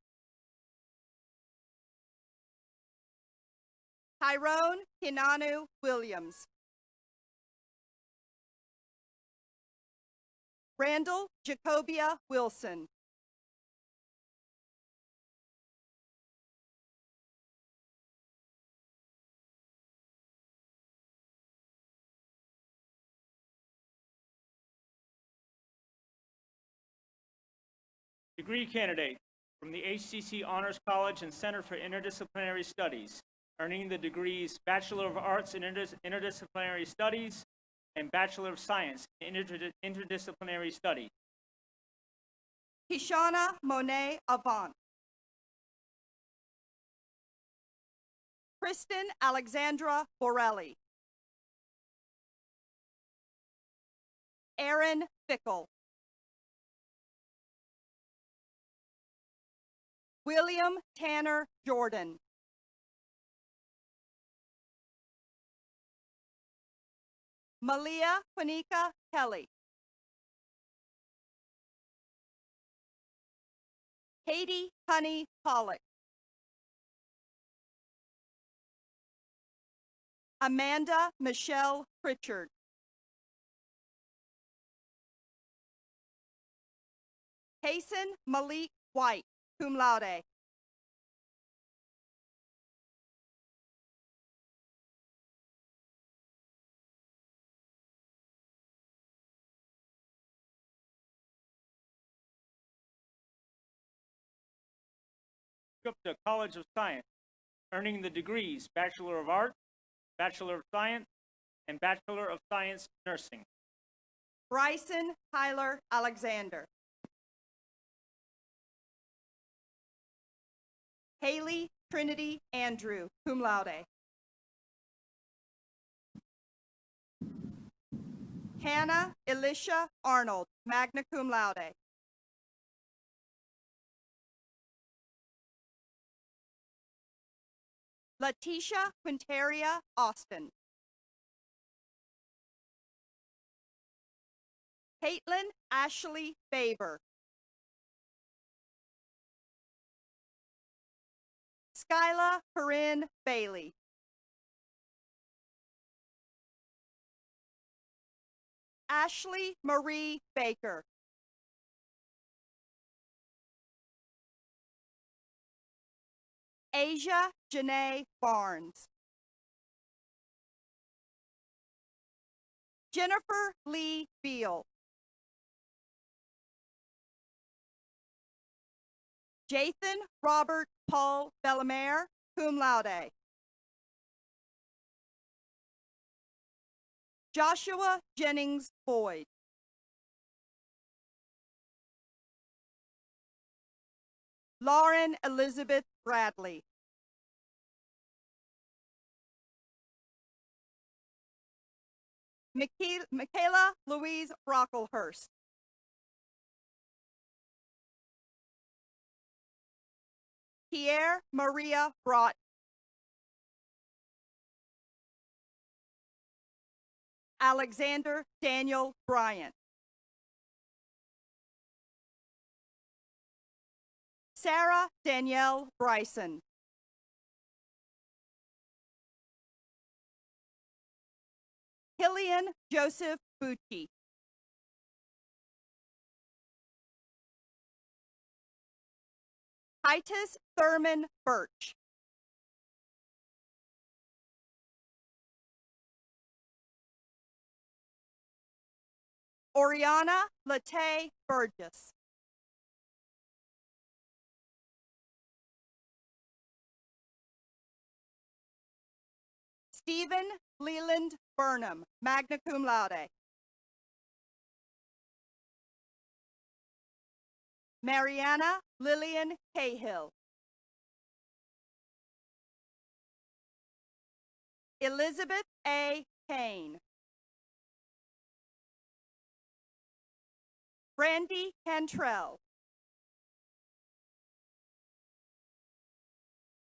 Tyrone Kinanu Williams. Randall Jacobia Wilson. Degree candidate from the HCC Honors College and Center for Interdisciplinary Studies, earning the degrees Bachelor of Arts in Interdisciplinary Studies and Bachelor of Science in Interdisciplinary Studies. Kishana Monet Avant. Kristen Alexandra Borelli. Aaron Fickle. William Tanner Jordan. Malia Quanika Kelly. Katie Honey Pollock. Amanda Michelle Pritchard. Hasten Malik White, cum laude. Gupta College of Science, earning the degrees Bachelor of Arts, Bachelor of Science, and Bachelor of Science Nursing. Bryson Tyler Alexander. Haley Trinity Andrew, cum laude. Hannah Elisha Arnold, magna cum laude. Letitia Quinteria Austin. Caitlin Ashley Faber. Skyla Corinne Bailey. Ashley Marie Baker. Asia Janae Barnes. Jennifer Lee Beal. Jathan Robert Paul Bellamere, cum laude. Joshua Jennings Boyd. Lauren Elizabeth Bradley. Michaela Louise Brocklehurst. Pierre Maria Brott. Alexander Daniel Bryant. Sarah Danielle Bryson. Hillian Joseph Bucci. Titus Thurman Birch. Oriana Latae Burgess. Stephen Leland Burnham, magna cum laude. Mariana Lillian Cahill. Elizabeth A. Kane. Brandy Cantrell.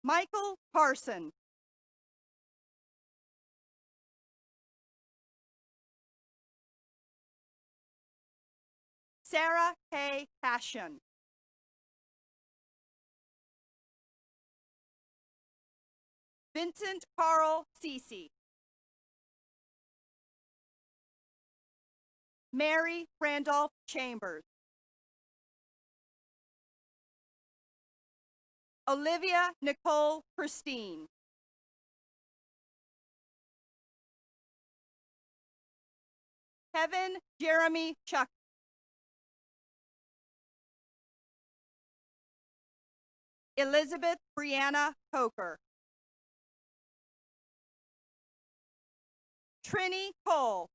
Michael Carson. Sarah K. Passion. Vincent Carl Cece. Mary Randolph Chambers. Olivia Nicole Christine. Kevin Jeremy Chuck. Elizabeth Brianna Coker. Trini Cole.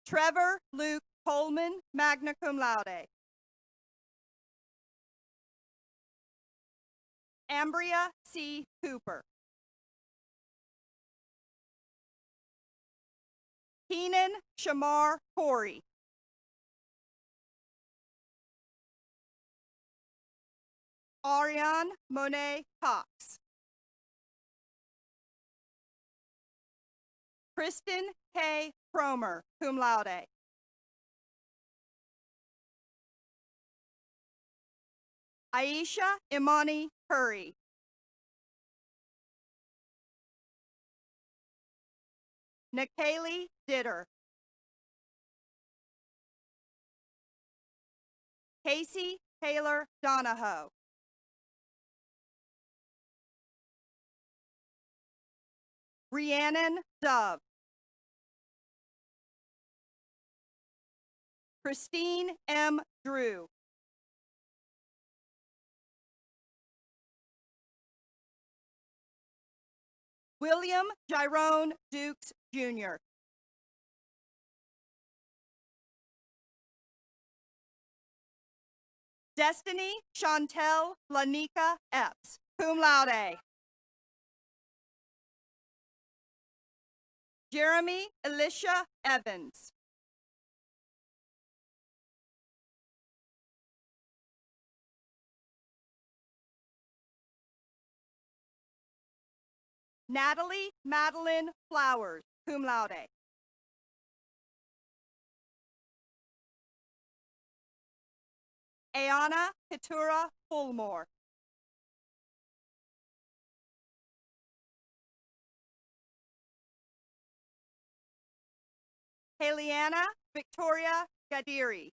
Trevor Luke Coleman, magna cum laude. Ambria C. Cooper. Keenan Shamar Corey. Ariane Monet Cox. Kristen K. Cromer, cum laude. Aisha Imani Curry. Nikaylee Ditter. Casey Taylor Donahoe. Rhiannon Dove. Christine M. Drew. William Gyrone Dukes, Jr. Destiny Chantel Lanika Epps, cum laude. Jeremy Elisha Evans. Natalie Madeline Flowers, cum laude. Ayana Keturah Fulmore. Haliana Victoria Gadiri.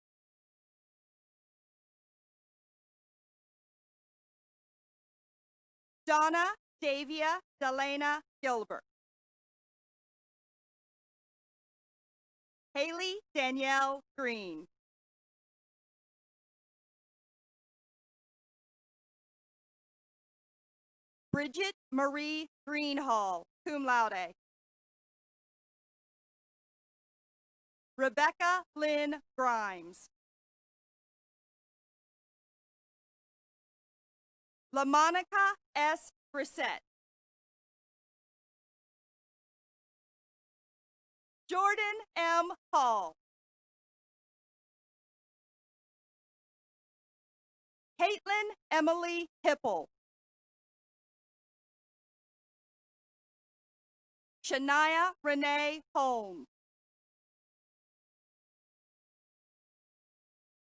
Donna Davia Delana Gilbert. Haley Danielle Green. Bridget Marie Greenhall, cum laude. Rebecca Lynn Grimes. LaMonica S. Brissett. Jordan M. Hall. Caitlin Emily Hipple. Shania Renee Holmes.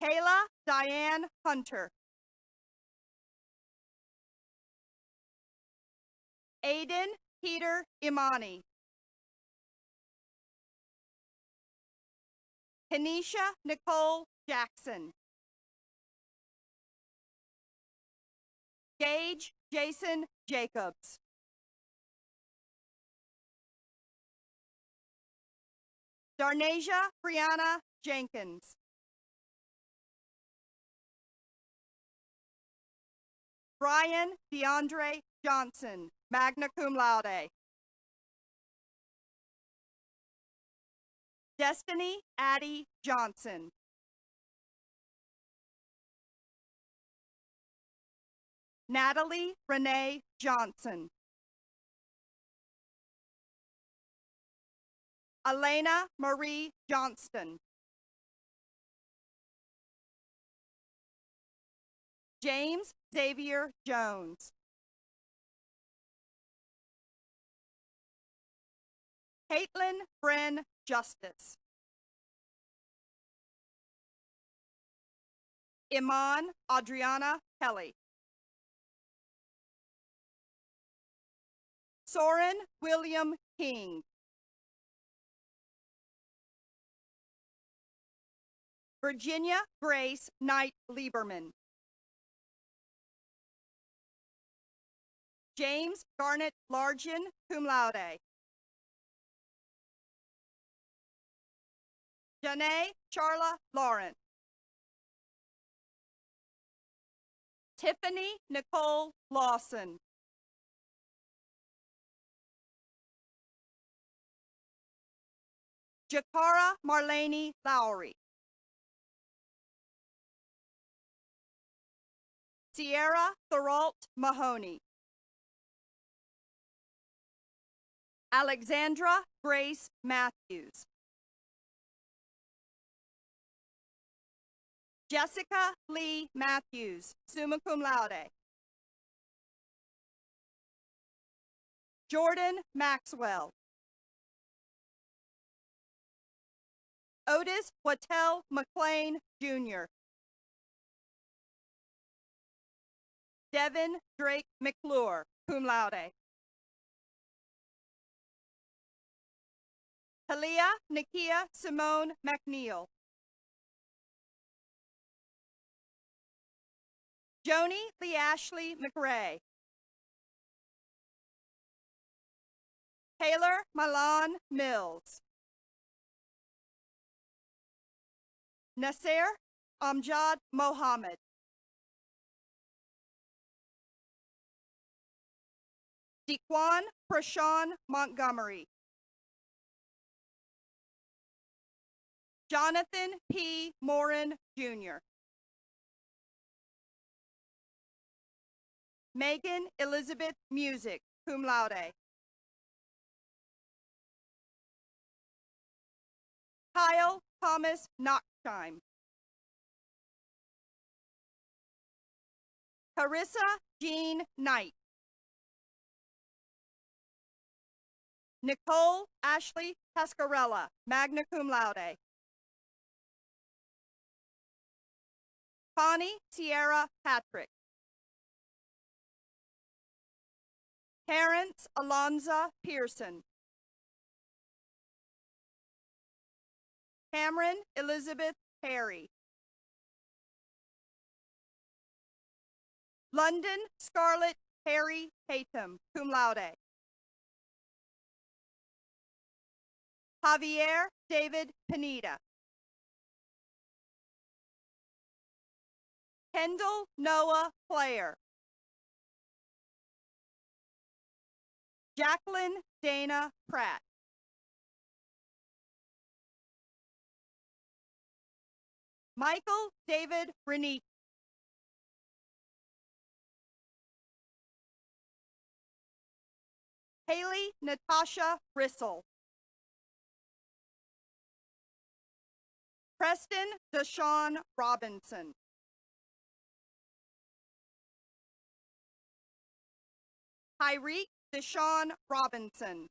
Kayla Diane Hunter. Aiden Peter Imani. Kenesha Nicole Jackson. Gage Jason Jacobs. Darnasia Brianna Jenkins. Brian DeAndre Johnson, magna cum laude. Destiny Addie Johnson. Natalie Renee Johnson. Elena Marie Johnston. James Xavier Jones. Caitlin Bryn Justice. Iman Adriana Kelly. Soren William King. Virginia Grace Knight Lieberman. James Garnett Largen, cum laude. Janae Charla Lawrence. Tiffany Nicole Lawson. Jakara Marlene Lowry. Sierra Thoralt Mahoney. Alexandra Grace Matthews. Jessica Lee Matthews, summa cum laude. Jordan Maxwell. Otis Wattell McLean, Jr. Devin Drake McClure, cum laude. Talia Nakia Simone McNeil. Joni Lee Ashley McRae. Taylor Milan Mills. Nasser Amjad Mohammed. Dequan Prashawn Montgomery. Jonathan P. Morin, Jr. Megan Elizabeth Music, cum laude. Kyle Thomas Knoxheim. Carissa Jean Knight. Nicole Ashley Pascarella, magna cum laude. Connie Sierra Patrick. Terrence Alonza Pearson. Cameron Elizabeth Perry. London Scarlett Harry Tatum, cum laude. Javier David Pineda. Kendall Noah Player. Jacqueline Dana Pratt. Michael David Renique. Haley Natasha Rissel. Preston Deshawn Robinson. Tyreek Deshawn Robinson.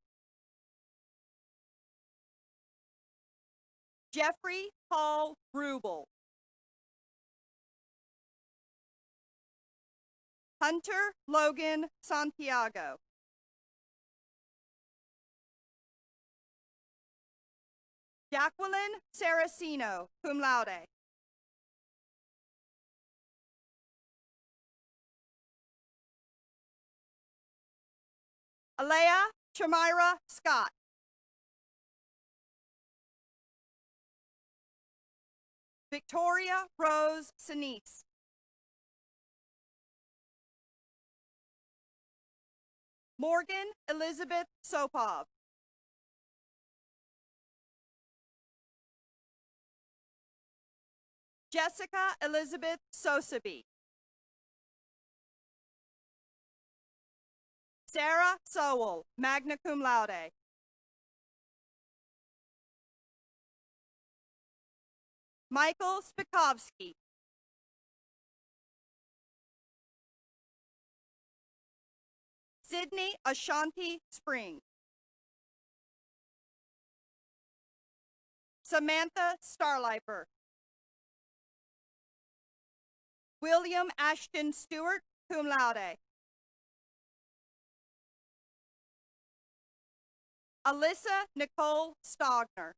Jeffrey Paul Rubel. Hunter Logan Santiago. Jacqueline Saraceno, cum laude. Alea Shamira Scott. Victoria Rose Sinise. Morgan Elizabeth Sopov. Jessica Elizabeth Sosaby. Sarah Sowell, magna cum laude. Michael Spikovsky. Sydney Ashanti Spring. Samantha Starliper. William Ashton Stewart, cum laude. Alyssa Nicole Stogner.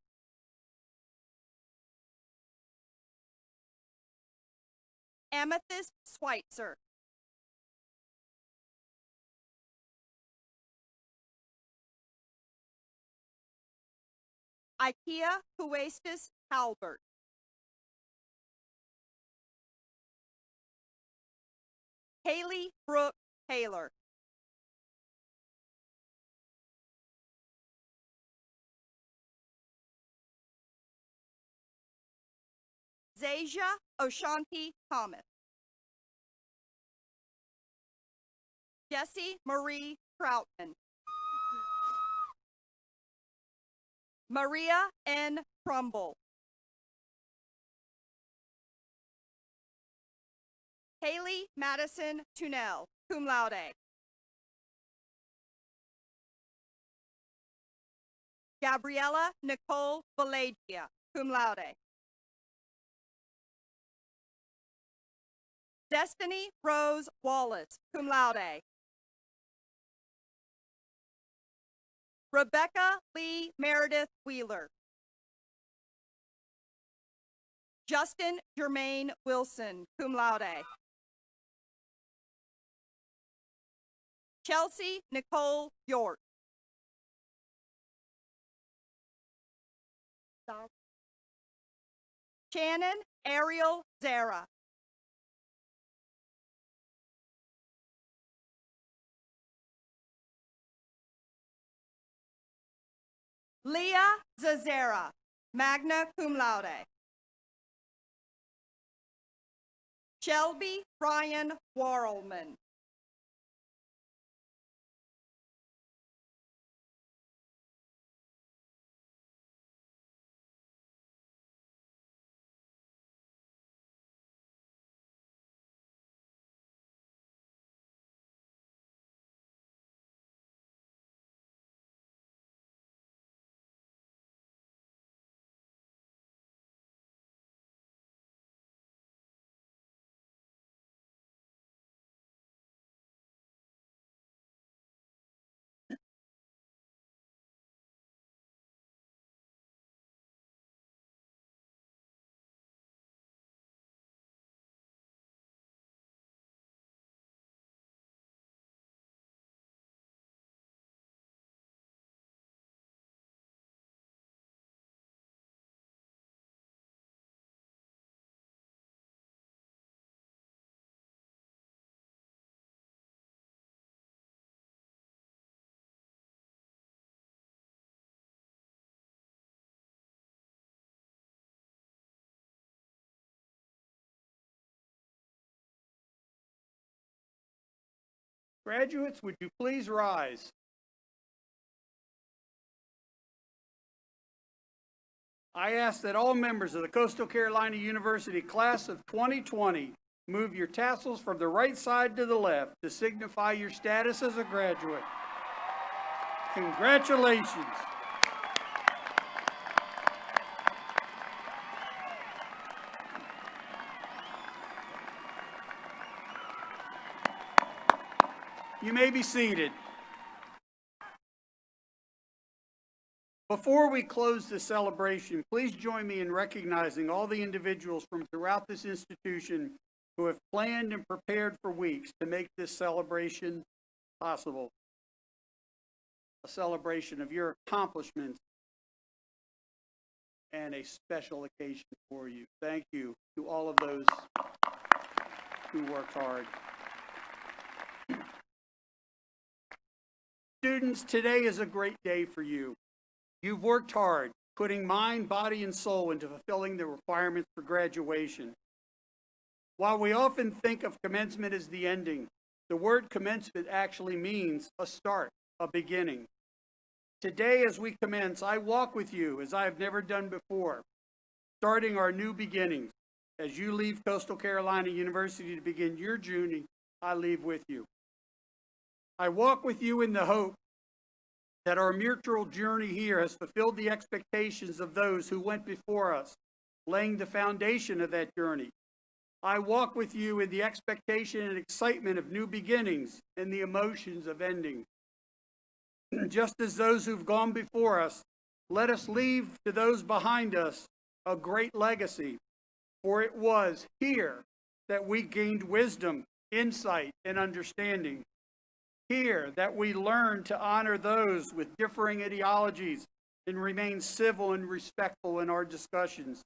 Amethyst Schweitzer. Ikea Huestis Halbert. Haley Brooke Taylor. Zasia Oshanti Thomas. Jessie Marie Troutman. Maria N. Trumbull. Haley Madison Tunell, cum laude. Gabriella Nicole Valagia, cum laude. Destiny Rose Wallace, cum laude. Rebecca Lee Meredith Wheeler. Justin Jermaine Wilson, cum laude. Chelsea Nicole York. Shannon Ariel Zara. Leah Zazera, magna cum laude. Shelby Ryan Warrelman. Graduates, would you please rise? I ask that all members of the Coastal Carolina University class of 2020 move your tassels from the right side to the left to signify your status as a graduate. Congratulations. You may be seated. Before we close the celebration, please join me in recognizing all the individuals from throughout this institution who have planned and prepared for weeks to make this celebration possible. A celebration of your accomplishments and a special occasion for you. Thank you to all of those who worked hard. Students, today is a great day for you. You've worked hard, putting mind, body, and soul into fulfilling the requirements for graduation. While we often think of commencement as the ending, the word commencement actually means a start, a beginning. Today, as we commence, I walk with you as I have never done before, starting our new beginnings. As you leave Coastal Carolina University to begin your journey, I leave with you. I walk with you in the hope that our mutual journey here has fulfilled the expectations of those who went before us, laying the foundation of that journey. I walk with you in the expectation and excitement of new beginnings and the emotions of ending. Just as those who've gone before us, let us leave to those behind us a great legacy, for it was here that we gained wisdom, insight, and understanding. Here that we learn to honor those with differing ideologies and remain civil and respectful in our discussions.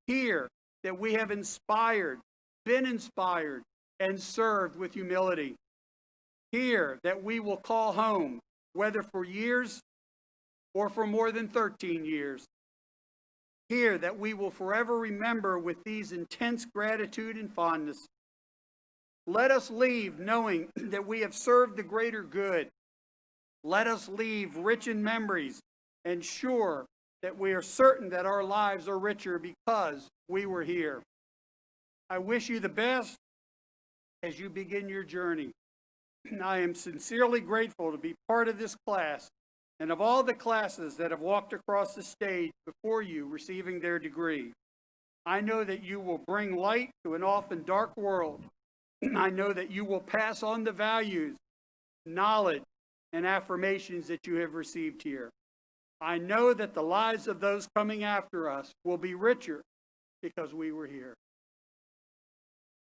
Here that we have inspired, been inspired, and served with humility. Here that we will call home, whether for years or for more than 13 years. Here that we will forever remember with these intense gratitude and fondness. Let us leave knowing that we have served the greater good. Let us leave rich in memories and sure that we are certain that our lives are richer because we were here. I wish you the best as you begin your journey. I am sincerely grateful to be part of this class and of all the classes that have walked across the stage before you receiving their degree. I know that you will bring light to an often dark world. I know that you will pass on the values, knowledge, and affirmations that you have received here. I know that the lives of those coming after us will be richer because we were here.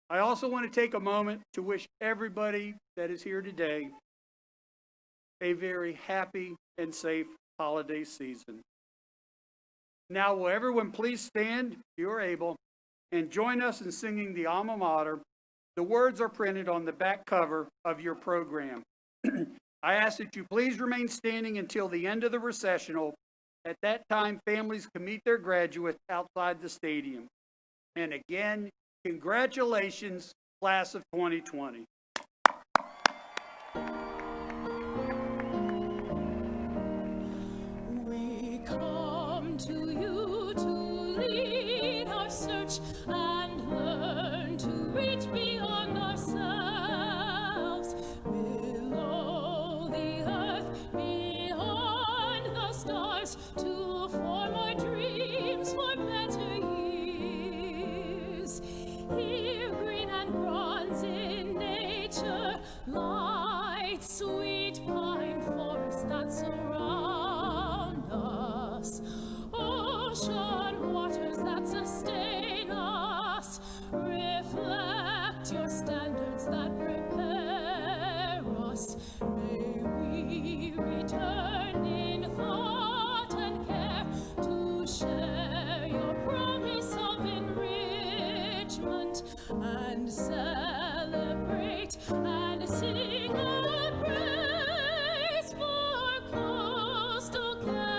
I also want to take a moment to wish everybody that is here today a very happy and safe holiday season. Now, will everyone please stand, if you're able, and join us in singing the alma mater. The words are printed on the back cover of your program. I ask that you please remain standing until the end of the recessional. At that time, families can meet their graduates outside the stadium. And again, congratulations, class of 2020. We come to you to lead our search and learn to reach beyond ourselves, below the earth, beyond the stars, to form our dreams for better years. Here, green and bronze in nature, light, sweet pine forests that surround us, ocean waters that sustain us, reflect your standards that prepare us. May we return in thought and care to share your promise of enrichment and celebrate and sing our praise for Coastal Carolina.